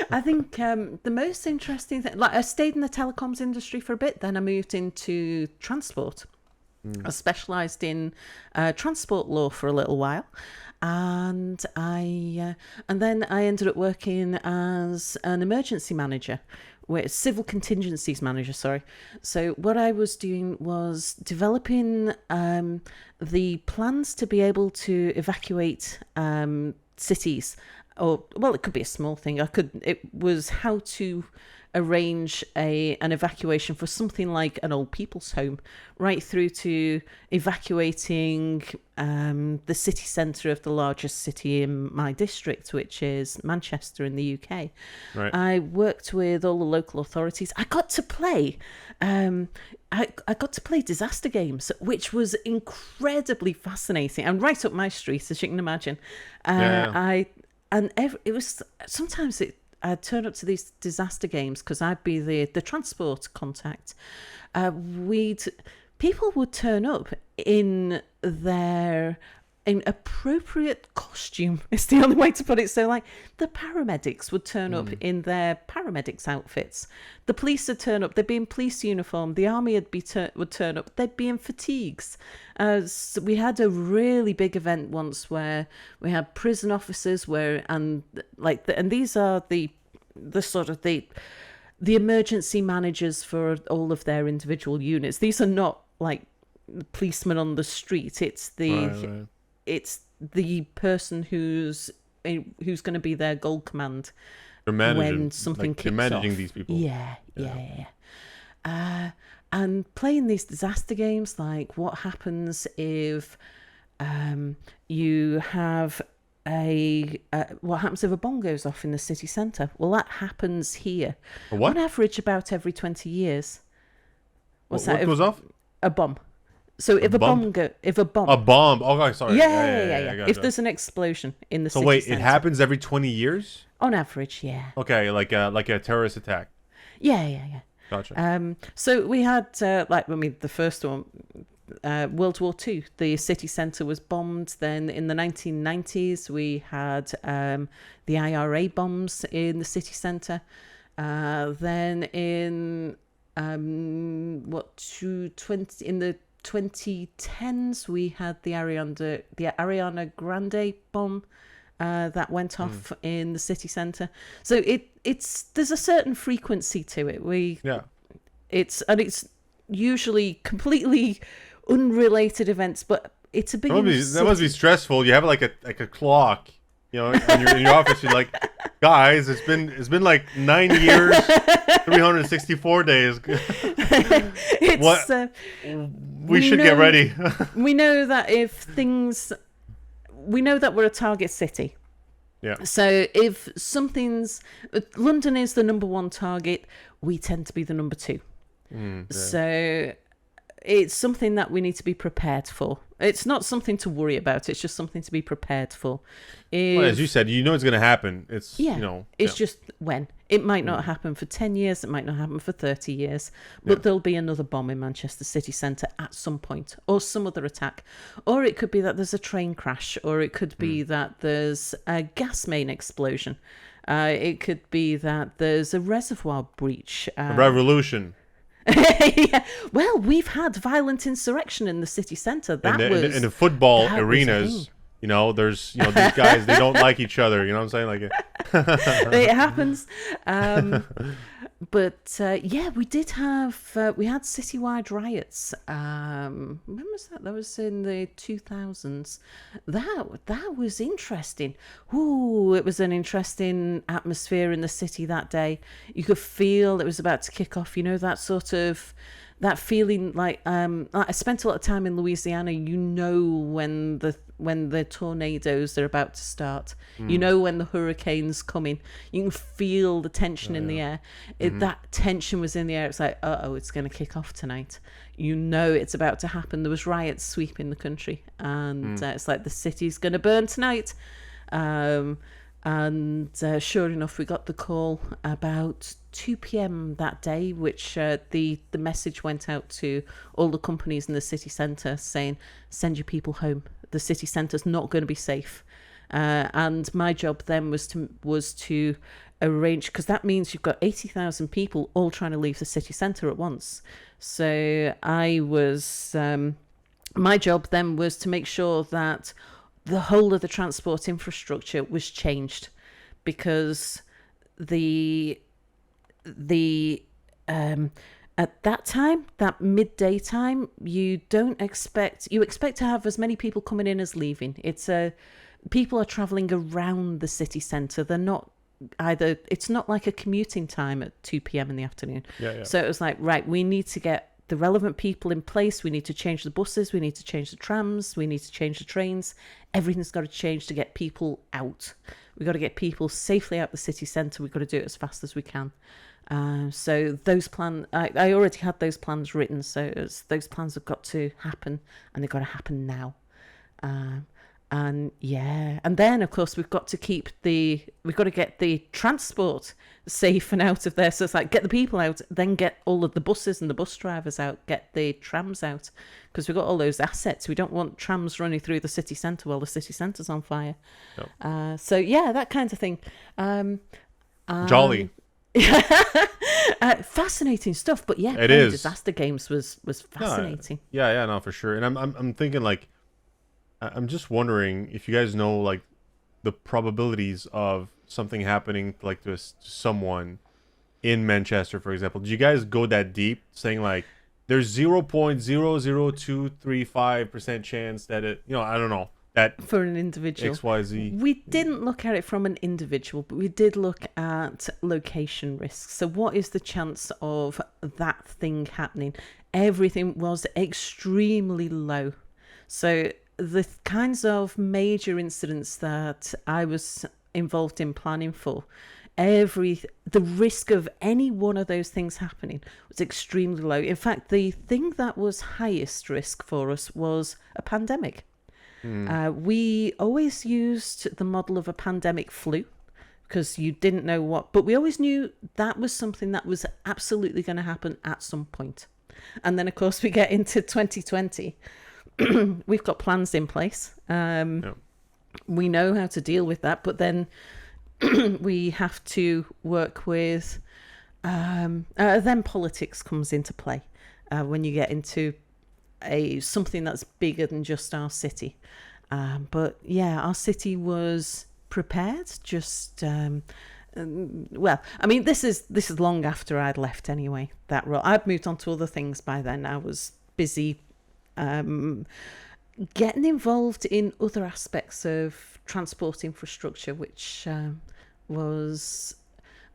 I think the most interesting thing, like I stayed in the telecoms industry for a bit, then I moved into transport. I specialised in transport law for a little while, and then I ended up working as an emergency manager, civil contingencies manager. Sorry. So what I was doing was developing the plans to be able to evacuate cities, or well, it could be a small thing. It was how to arrange an evacuation for something like an old people's home, right through to evacuating the city centre of the largest city in my district, which is Manchester in the UK. Right. I worked with all the local authorities. I got to play I got to play disaster games, which was incredibly fascinating and right up my street, as you can imagine. It was sometimes I'd turn up to these disaster games because I'd be the transport contact. People would turn up in appropriate costume. It's the only way to put it. So, like, the paramedics would turn up in their paramedics outfits. The police would turn up. They'd be in police uniform. The army would turn up. They'd be in fatigues. So we had a really big event once where we had prison officers and these are the sort of the emergency managers for all of their individual units. These are not like policemen on the street. It's the it's the person who's going to be their goal command when something kicks off. They're managing these people. Yeah. And playing these disaster games, like what happens if you have what happens if a bomb goes off in the city centre? Well, that happens here. What? On average, about every 20 years. What goes off? A bomb. So if a bomb. A bomb. Oh, sorry. Yeah. Gotcha. If there's an explosion in the city wait, centre. it happens every 20 years? On average, yeah. Okay, like a terrorist attack. Yeah. Gotcha. So we had the first one, World War II. The city centre was bombed. Then in the 1990s, we had the IRA bombs in the city centre. Then in in the 2010s, we had the Ariana Grande bomb that went off in the city centre. So there's a certain frequency to it. It's usually completely unrelated events, but it's a big. That must be stressful. You have like a clock, in your office. You're like, guys, it's been like 9 years, 364 days. We should get ready. We know that we know that we're a target city. Yeah. So if London is the number one target, we tend to be the number two. So it's something that we need to be prepared for. It's not something to worry about. It's just something to be prepared for. As you said, it's going to happen. It's just when. It might not happen for 10 years. It might not happen for 30 years. But there'll be another bomb in Manchester city centre at some point, or some other attack. Or it could be that there's a train crash, or it could be that there's a gas main explosion. It could be that there's a reservoir breach. A revolution. Yeah. Well, we've had violent insurrection in the city centre. In the football arenas. There's these guys, they don't like each other. You know what I'm saying? It happens. But we did have we had citywide riots. When was that? That was in the 2000s. That was interesting. Ooh, it was an interesting atmosphere in the city that day. You could feel it was about to kick off. That feeling like I spent a lot of time in Louisiana. When the tornadoes are about to start, when the hurricane's coming, you can feel the tension in the air. That tension was in the air. It's like, it's going to kick off tonight. It's about to happen. There was riots sweeping the country, and it's like the city's going to burn tonight. And sure enough, we got the call about 2 p.m. that day, which the message went out to all the companies in the city centre saying, send your people home. The city centre's not going to be safe. And my job then was to arrange, because that means you've got 80,000 people all trying to leave the city centre at once. So I was, my job then was to make sure that the whole of the transport infrastructure was changed, because the at that time, that midday time, you expect to have as many people coming in as leaving. People are traveling around the city centre. They're not it's not like a commuting time at 2 p.m. in the afternoon. Yeah. So it was like, right, we need to get the relevant people in place. We need to change the buses. We need to change the trams. We need to change the trains. Everything's got to change to get people out. We've got to get people safely out the city centre. We've got to do it as fast as we can. So those plans, I already had those plans written. So those plans have got to happen, and they've got to happen now. And then of course we've got to get the transport safe and out of there. So it's like, get the people out, then get all of the buses and the bus drivers out, get the trams out, because we've got all those assets. We don't want trams running through the city centre while the city centre's on fire. No. So yeah, that kind of thing. Jolly. Fascinating stuff, but yeah, it is. Disaster Games was fascinating. No, for sure. And I'm thinking, like, I'm just wondering if you guys know, like, the probabilities of something happening like to someone in Manchester, for example. Did you guys go that deep, saying like there's 0.00235% chance that it, I don't know, that for an individual XYZ? We didn't look at it from an individual, but we did look at location risks. So what is the chance of that thing happening? Everything was extremely low. So the kinds of major incidents that I was involved in planning for, the risk of any one of those things happening was extremely low. In fact, the thing that was highest risk for us was a pandemic. We always used the model of a pandemic flu, because you didn't know what, but we always knew that was something that was absolutely going to happen at some point. And then of course we get into 2020. We've got plans in place. We know how to deal with that, but then we have to work with. Then politics comes into play when you get into something that's bigger than just our city. But yeah, our city was prepared. Just well, I mean, this is long after I'd left anyway. That role, I'd moved on to other things by then. I was busy. Getting involved in other aspects of transport infrastructure, which was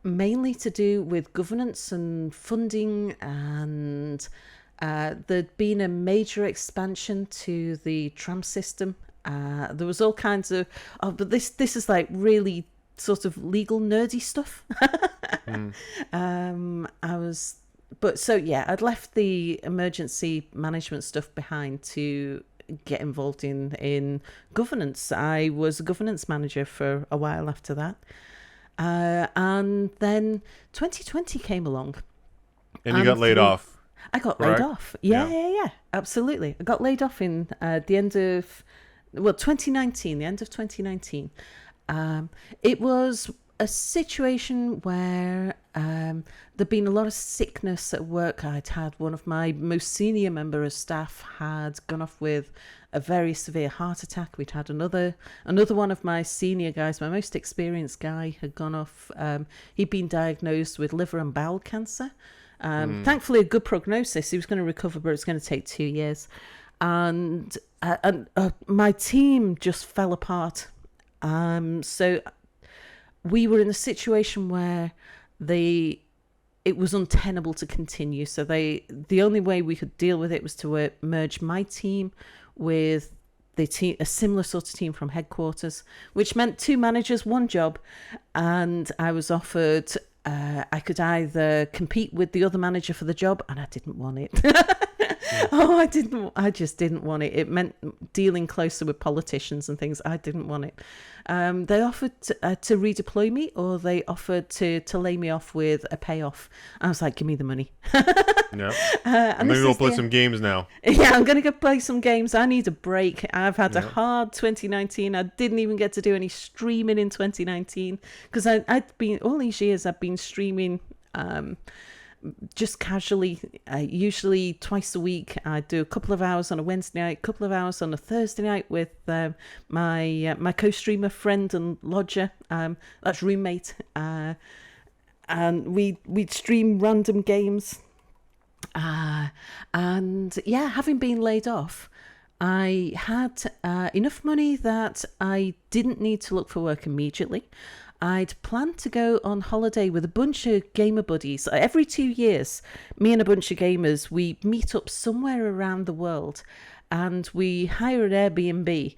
mainly to do with governance and funding, and there'd been a major expansion to the tram system. There was all kinds of, but this is like really sort of legal nerdy stuff. I'd left the emergency management stuff behind to get involved in governance. I was a governance manager for a while after that. And then 2020 came along. And you got laid off. I got laid off. Yeah, absolutely. I got laid off in the end of 2019, the end of 2019. It was a situation where there'd been a lot of sickness at work. I'd had one of my most senior members of staff had gone off with a very severe heart attack. We'd had another one of my senior guys, my most experienced guy, had gone off. He'd been diagnosed with liver and bowel cancer. Thankfully, a good prognosis. He was going to recover, but it's going to take 2 years. And my team just fell apart. So we were in a situation where it was untenable to continue. So the only way we could deal with it was to merge my team with a similar sort of team from headquarters, which meant 2 managers, 1 job. And I was offered, I could either compete with the other manager for the job, and I didn't want it. Oh, I just didn't want it. It meant dealing closer with politicians and things. I didn't want it. They offered to redeploy me, or they offered to lay me off with a payoff. I was like, give me the money. Yeah. I'm going to go play some games now. Yeah, I'm going to go play some games. I need a break. I've had a hard 2019. I didn't even get to do any streaming in 2019 because I'd been, all these years I've been streaming just casually, usually twice a week. I do a couple of hours on a Wednesday night, a couple of hours on a Thursday night with my co-streamer friend and lodger, that's roommate, and we'd stream random games. And yeah, having been laid off, I had enough money that I didn't need to look for work immediately. I'd planned to go on holiday with a bunch of gamer buddies. Every 2 years, me and a bunch of gamers, we meet up somewhere around the world and we hire an Airbnb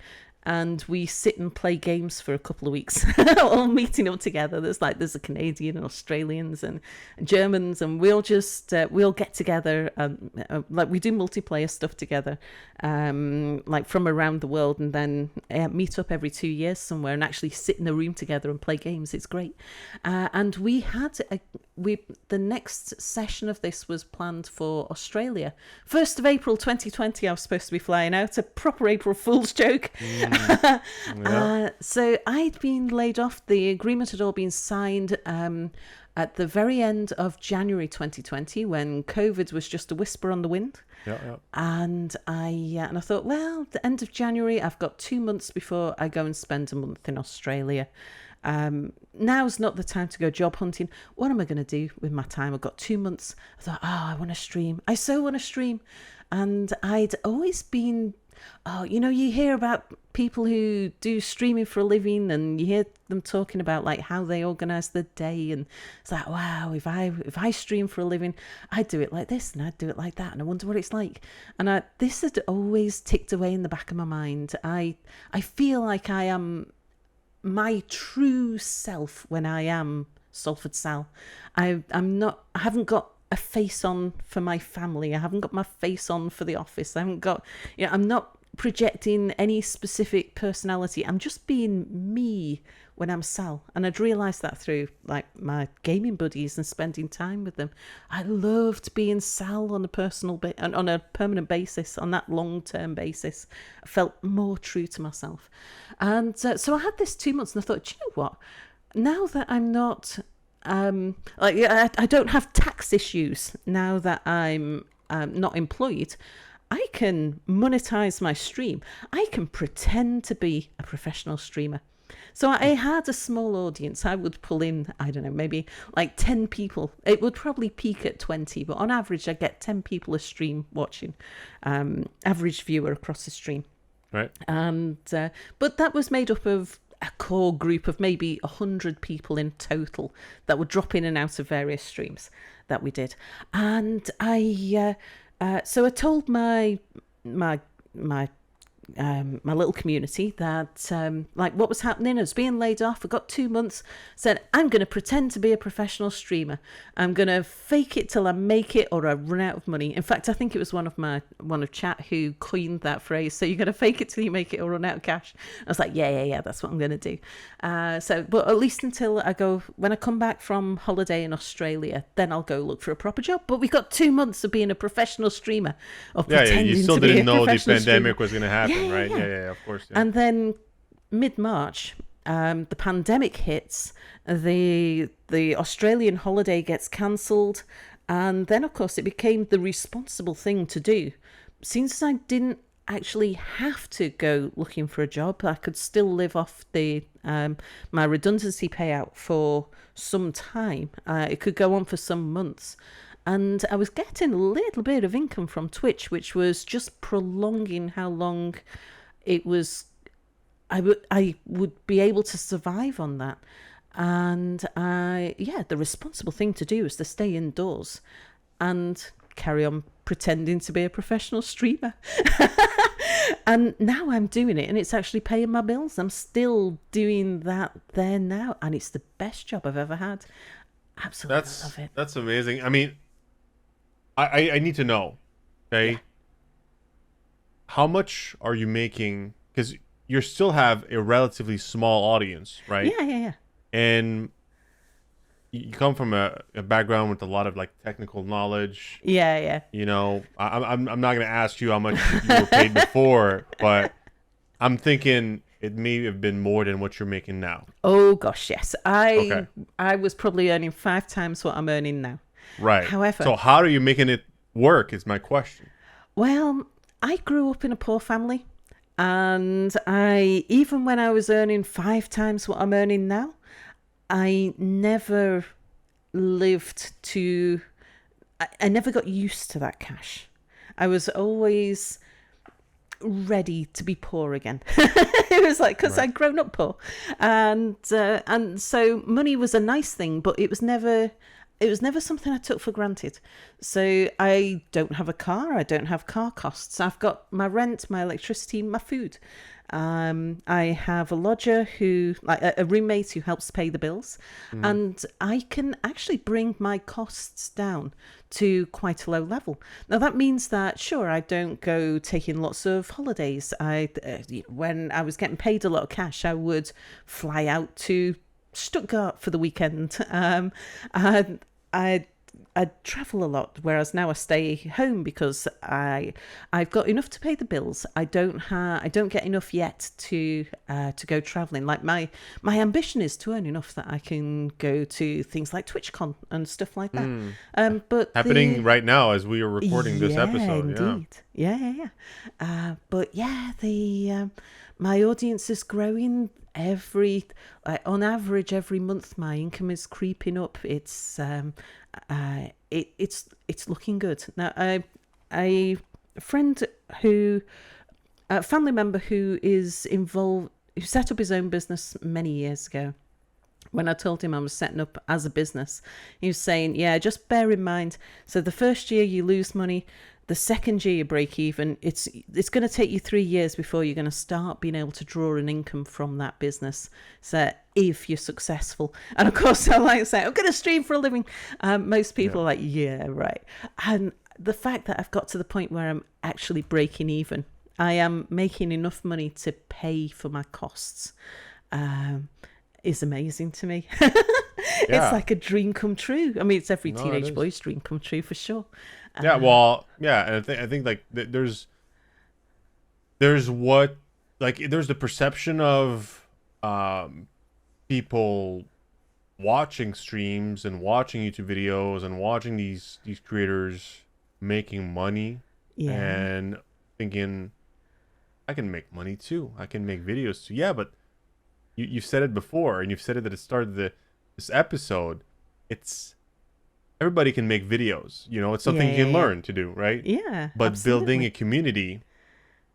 and we sit and play games for a couple of weeks, all meeting up together. There's a Canadian and Australians and Germans, and we'll get together and we do multiplayer stuff together, like from around the world, and then meet up every 2 years somewhere and actually sit in a room together and play games. It's great. And we had the next session of this was planned for Australia. 1st of April 2020, I was supposed to be flying out. A proper April Fool's joke. So I'd been laid off. The agreement had all been signed at the very end of January 2020, when COVID was just a whisper on the wind. And I thought, well, the end of January, I've got 2 months before I go and spend a month in Australia. Now's not the time to go job hunting. What am I going to do with my time? I've got 2 months. I thought, I want to stream. I so want to stream. And I'd always been, you hear about people who do streaming for a living, and you hear them talking about like how they organize their day, and it's like, wow, if I stream for a living, I'd do it like this and I'd do it like that, and I wonder what it's like. And this had always ticked away in the back of my mind. I feel like I am my true self when I am Salford Sal. I haven't got a face on for my family. I haven't got my face on for the office. I haven't got, I'm not projecting any specific personality. I'm just being me when I'm Sal. And I'd realised that through like my gaming buddies and spending time with them. I loved being Sal on a on a permanent basis, on that long-term basis. I felt more true to myself. And so I had this 2 months, and I thought, do you know what? Now that I'm not, I don't have tax issues now that I'm not employed, I can monetize my stream. I can pretend to be a professional streamer. So I had a small audience. I would pull in, I don't know, maybe like 10 people. It would probably peak at 20, but on average, I get 10 people a stream watching, average viewer across the stream. Right. And but that was made up of a core group of maybe 100 people in total that would drop in and out of various streams that we did. And so I told my little community that what was happening. I was being laid off. I got 2 months. Said, I'm going to pretend to be a professional streamer. I'm going to fake it till I make it or I run out of money. In fact, I think it was one of chat who coined that phrase. So you're going to fake it till you make it or run out of cash. I was like, yeah, that's what I'm going to do. But at least until when I come back from holiday in Australia, then I'll go look for a proper job. But we got 2 months of being a professional streamer. You still didn't know the pandemic was going to happen. Right. Yeah, of course. Yeah. And then mid-March, the pandemic hits, the Australian holiday gets cancelled, and then of course it became the responsible thing to do. Since I didn't actually have to go looking for a job, I could still live off my redundancy payout for some time. It could go on for some months. And I was getting a little bit of income from Twitch, which was just prolonging how long it was. I would be able to survive on that. And the responsible thing to do is to stay indoors and carry on pretending to be a professional streamer. And now I'm doing it, and it's actually paying my bills. I'm still doing that there now, and it's the best job I've ever had. Absolutely love it. That's amazing. I mean, I need to know, okay? how much are you making? Because you still have a relatively small audience, right? Yeah. And you come from a background with a lot of like technical knowledge. Yeah. You know, I'm not gonna ask you how much you were paid before, but I'm thinking it may have been more than what you're making now. Oh gosh, yes. Okay. I was probably earning 5 times what I'm earning now. Right. However, So how are you making it work is my question. well, I grew up in a poor family, and even when I was earning 5 times what I'm earning now, I never lived to I never got used to that cash. I was always ready to be poor again. It was like, because I'd grown up poor, and so money was a nice thing, but it was never something I took for granted. So I don't have a car. I don't have car costs. I've got my rent, my electricity, my food. I have a lodger like a roommate who helps pay the bills, and I can actually bring my costs down to quite a low level. Now that means that sure, I don't go taking lots of holidays. When I was getting paid a lot of cash, I would fly out to Stuttgart for the weekend. I travel a lot, whereas now I stay home because I've got enough to pay the bills. I don't get enough yet to go traveling. Like my ambition is to earn enough that I can go to things like TwitchCon and stuff like that. But Happening right now as we are recording this yeah, episode. indeed. Yeah. But yeah, my audience is growing on average every month. My income is creeping up. It's looking good. Now, a friend a family member who is involved, who set up his own business many years ago. When I told him I was setting up as a business, he was saying, yeah, just bear in mind, so the first year you lose money, the second year you break even, it's going to take you 3 years before you're going to start being able to draw an income from that business. So if you're successful, and of course I like to say, I'm going to stream for a living. Most people are like, yeah, right. And the fact that I've got to the point where I'm actually breaking even, I am making enough money to pay for my costs, is amazing to me. It's like a dream come true. I mean, it's every teenage boy's dream come true for sure. And I think like there's the perception of people watching streams and watching YouTube videos and watching these creators making money and thinking, I can make money too. I can make videos too. Yeah, but you've said it before, and you've said it at the start of this episode. It's everybody can make videos. You know, it's something you can learn to do, right? Yeah. But absolutely. building a community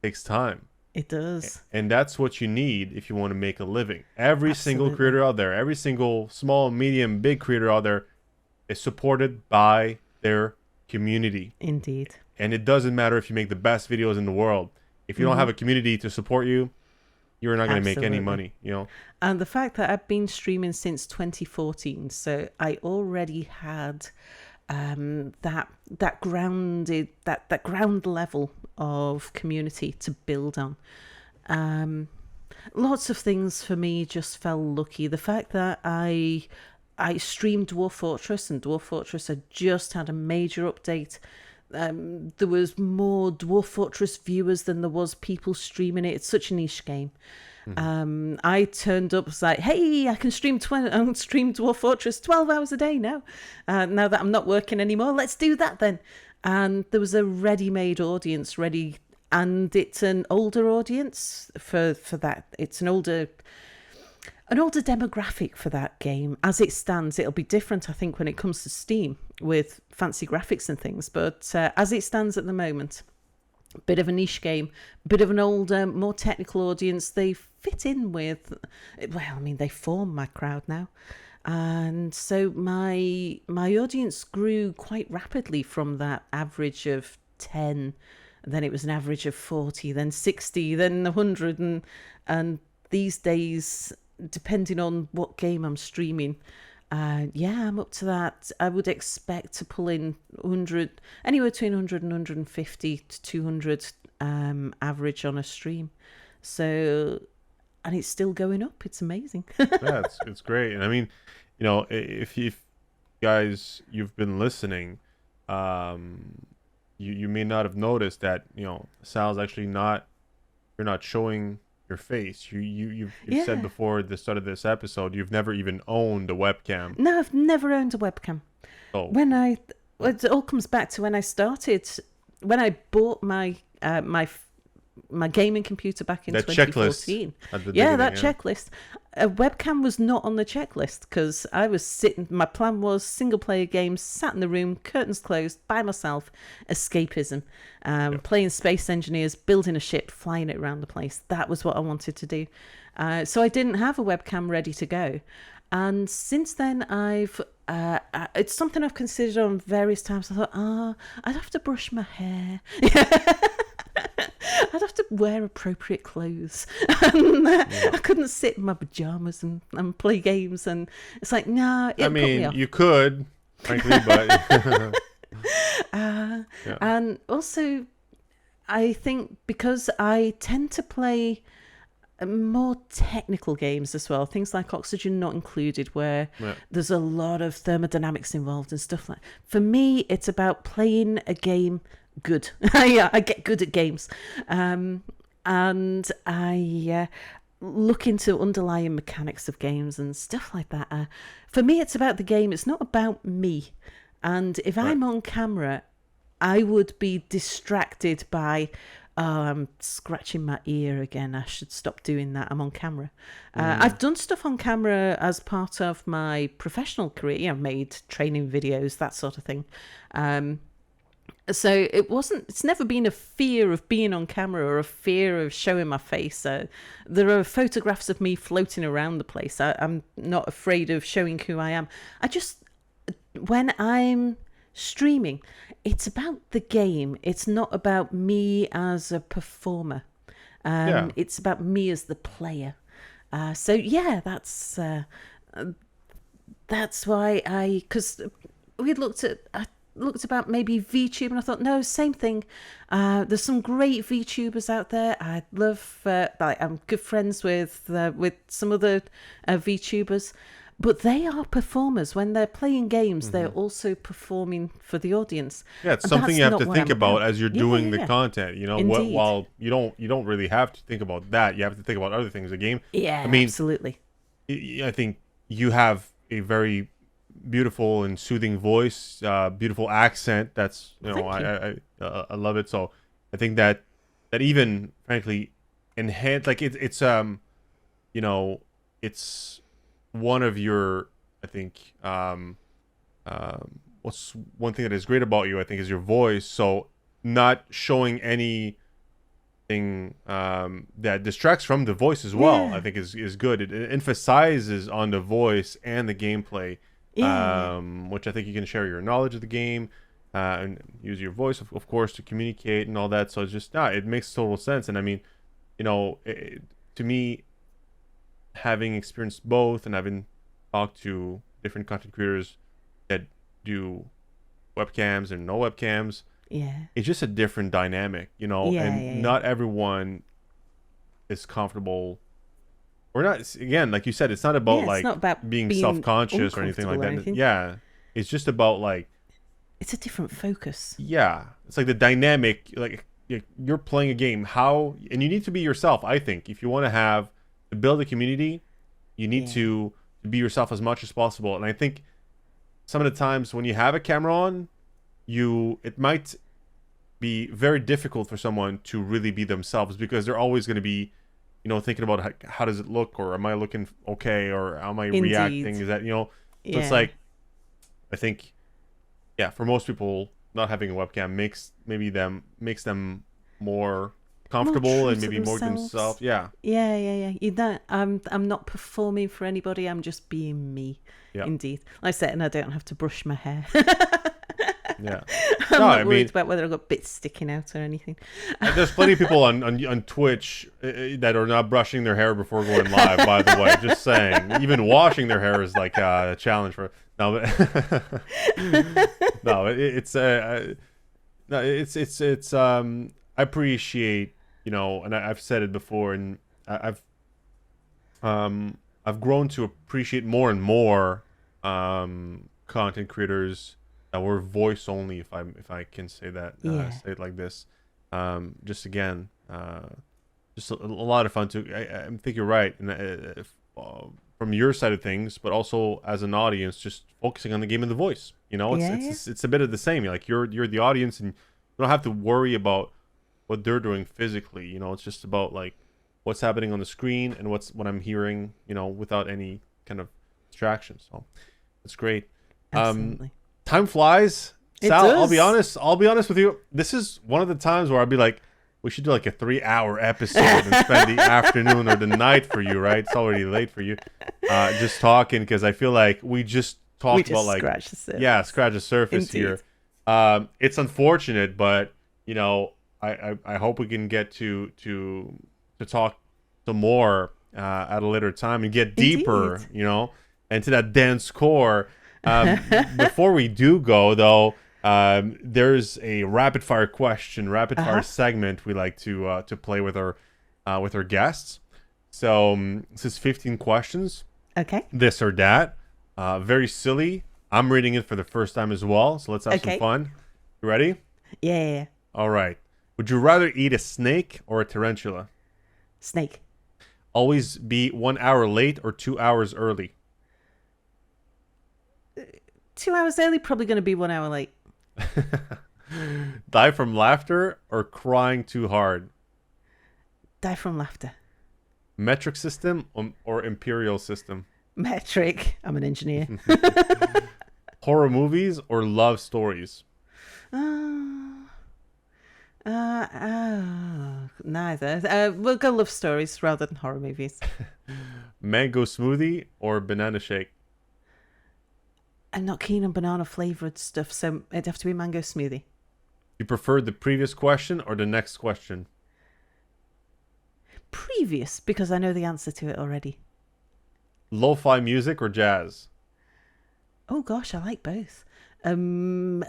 takes time. It does. And that's what you need if you want to make a living. Every single creator out there, every single small, medium, big creator out there is supported by their community. Indeed. And it doesn't matter if you make the best videos in the world. If you don't have a community to support you, you're not going to make any money, you know? And the fact that I've been streaming since 2014, so I already had that ground level of community to build on. Lots of things for me just fell lucky. The fact that I streamed Dwarf Fortress, and Dwarf Fortress had just had a major update. There was more Dwarf Fortress viewers than there was people streaming it. It's such a niche game. I turned up, was like, hey, I can stream Dwarf Fortress 12 hours a day now. Now that I'm not working anymore, let's do that then. And there was a ready-made audience ready, and it's an older audience for that. It's an older demographic for that game. As it stands, it'll be different, I think, when it comes to Steam with fancy graphics and things. But as it stands at the moment, a bit of a niche game, a bit of an older, more technical audience. They fit in with, well, I mean, they form my crowd now. And so my audience grew quite rapidly from that average of 10, and then it was an average of 40, then 60, then 100, and these days, depending on what game I'm streaming, Yeah, I'm up to that. I would expect to pull in 100, anywhere between 100 and 150 to 200 average on a stream. So, and it's still going up. It's amazing. Yeah, it's great. And I mean, if guys you've been listening, you may not have noticed that Sal's actually you're not showing your face. You've said before the start of this episode you've never even owned a webcam. No, I've never owned a webcam. Oh. It all comes back to when I started, when I bought my gaming computer back in 2014. That checklist. A webcam was not on the checklist because I was sitting. My plan was single player games, sat in the room, curtains closed, by myself, escapism, playing Space Engineers, building a ship, flying it around the place. That was what I wanted to do. So I didn't have a webcam ready to go. And since then, it's something I've considered on various times. I thought, I'd have to brush my hair. I'd have to wear appropriate clothes. And, I couldn't sit in my pajamas and play games. And it's like, nah. I mean, you could, frankly, but. And also, I think because I tend to play more technical games as well, things like Oxygen Not Included, where there's a lot of thermodynamics involved and stuff like. For me, it's about playing a game good. I get good at games, and I look into underlying mechanics of games and stuff like that. For me, it's about the game. It's not about me. And if I'm on camera, I would be distracted by, I'm scratching my ear again. I should stop doing that. I'm on camera. I've done stuff on camera as part of my professional career. I've made training videos, that sort of thing. So it's never been a fear of being on camera or a fear of showing my face. There are photographs of me floating around the place. I'm not afraid of showing who I am. When I'm streaming, it's about the game. It's not about me as a performer. It's about me as the player. That's why because we looked about maybe VTube, and I thought, no, same thing. There's some great VTubers out there. I love, I'm good friends with some other VTubers, but they are performers. When they're playing games, they're also performing for the audience. Yeah, it's something you have to think about as you're doing the content. While you don't really have to think about that. You have to think about other things. The game. Yeah, I mean, absolutely. I think you have a very beautiful and soothing voice, beautiful accent. That's I love it. So I think that even frankly enhance, like it's one of your, I think what's one thing that is great about you, I think, is your voice. So not showing anything that distracts from the voice as well, I think is good. It emphasizes on the voice and the gameplay. Which I think you can share your knowledge of the game and use your voice, of course, to communicate and all that. So it's just it makes total sense. And I mean, to me, having experienced both, and having talked to different content creators that do webcams and no webcams, it's just a different dynamic, not everyone is comfortable. Or not, again, like you said, it's not about being self-conscious or anything like that. Yeah, it's just about it's a different focus. Yeah, it's like the dynamic, like you're playing a game. And you need to be yourself. I think if you want to build a community, you need to be yourself as much as possible. And I think some of the times when you have a camera on, it might be very difficult for someone to really be themselves, because they're always going to be thinking about how does it look, or am I looking okay, or am I reacting? Is that, so it's like, I think, for most people, not having a webcam makes them more comfortable and maybe more themselves. Yeah. You don't, I'm not performing for anybody. I'm just being me. Indeed. Like I said, and I don't have to brush my hair. Yeah. I'm No, not worried about whether I've got bits sticking out or anything. There's plenty of people on Twitch that are not brushing their hair before going live, by the way. Just saying. Even washing their hair is like a challenge for... No, but no, it's I appreciate, and I've said it before, and I've grown to appreciate more and more content creators that were voice only, if I can say that, say it like this. Just again, just a lot of fun too. I think you're right, and from your side of things, but also as an audience, just focusing on the game and the voice. It's a bit of the same. You're the audience, and you don't have to worry about what they're doing physically. It's just about like what's happening on the screen and what I'm hearing. Without any kind of distractions. So it's great. Absolutely. Time flies. Sal, I'll be honest with you. This is one of the times where I'd be like, we should do like a 3-hour episode and spend the afternoon or the night for you, right? It's already late for you. Just talking, because I feel like we just talked about like scratch the surface. Yeah, scratch the surface. Indeed. Here. It's unfortunate, but I hope we can get to talk some more at a later time and get deeper, Indeed. Into that dense core. Before we do go, though, there's a rapid fire segment we like to play with our guests. So this is 15 questions. Okay. This or that. Very silly. I'm reading it for the first time as well, so let's have some fun. You ready? Yeah. All right. Would you rather eat a snake or a tarantula? Snake. Always be 1 hour late or 2 hours early? 2 hours early, probably going to be 1 hour late. Die from laughter or crying too hard? Die from laughter. Metric system or imperial system? Metric. I'm an engineer. Horror movies or love stories? Neither. We'll go love stories rather than horror movies. Mango smoothie or banana shake? I'm not keen on banana flavored stuff, so it'd have to be mango smoothie. You preferred the previous question or the next question? Previous, because I know the answer to it already. Lo-fi music or jazz? Oh gosh, I like both. Random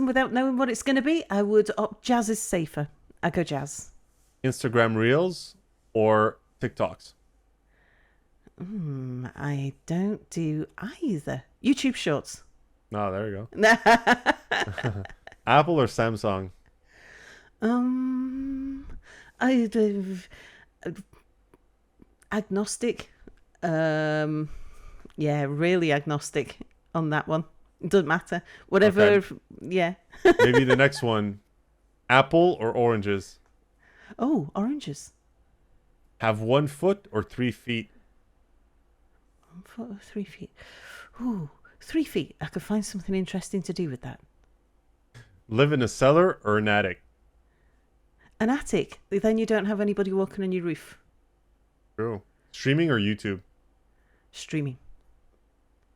without knowing what it's going to be, I would opt jazz is safer. I go jazz. Instagram Reels or TikToks? I don't do either. YouTube Shorts. Oh, there you go. Apple or Samsung? I do agnostic. Yeah, really agnostic on that one. It doesn't matter. Whatever. Okay. Yeah. Maybe the next one. Apple or oranges? Oh, oranges. Have 1 foot or 3 feet? 1 foot or 3 feet? Ooh, 3 feet. I could find something interesting to do with that. Live in a cellar or an attic? An attic. Then you don't have anybody walking on your roof. True. Streaming or YouTube? Streaming.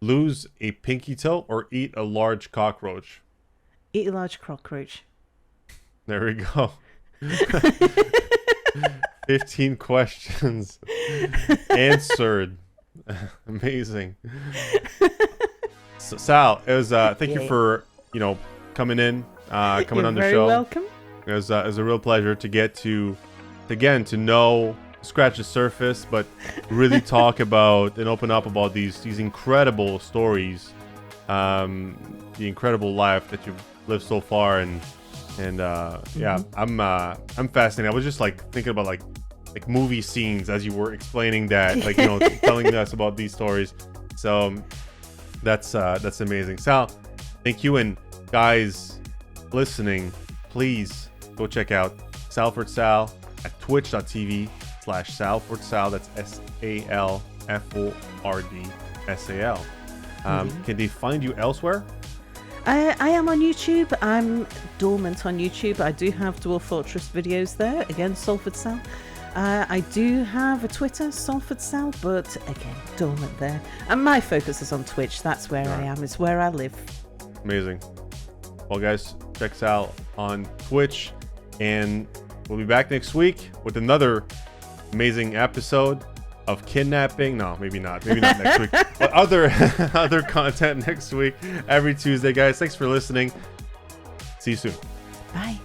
Lose a pinky toe or eat a large cockroach? Eat a large cockroach. There we go. 15 questions answered. Amazing. So, Sal, it was thank you for coming in, coming on the show. You're very welcome. It was a real pleasure to get to know, scratch the surface, but really talk about and open up about these incredible stories, the incredible life that you've lived so far, and yeah, I'm fascinated. I was just like thinking about like movie scenes as you were explaining that, like telling us about these stories. So that's amazing. Sal, thank you, and guys listening, please go check out Salford Sal at twitch.tv/SalfordSal. That's SalFordsal. Can they find you elsewhere? I am on YouTube. I'm dormant on YouTube. I do have Dwarf Fortress videos there. Again, Salford Sal. I do have a Twitter, Salford Sal, but again, dormant there. And my focus is on Twitch. That's where I am. It's where I live. Amazing. Well, guys, check Sal on Twitch, and we'll be back next week with another amazing episode of kidnapping. No, maybe not next week, but other content next week, every Tuesday. Guys, thanks for listening. See you soon. Bye.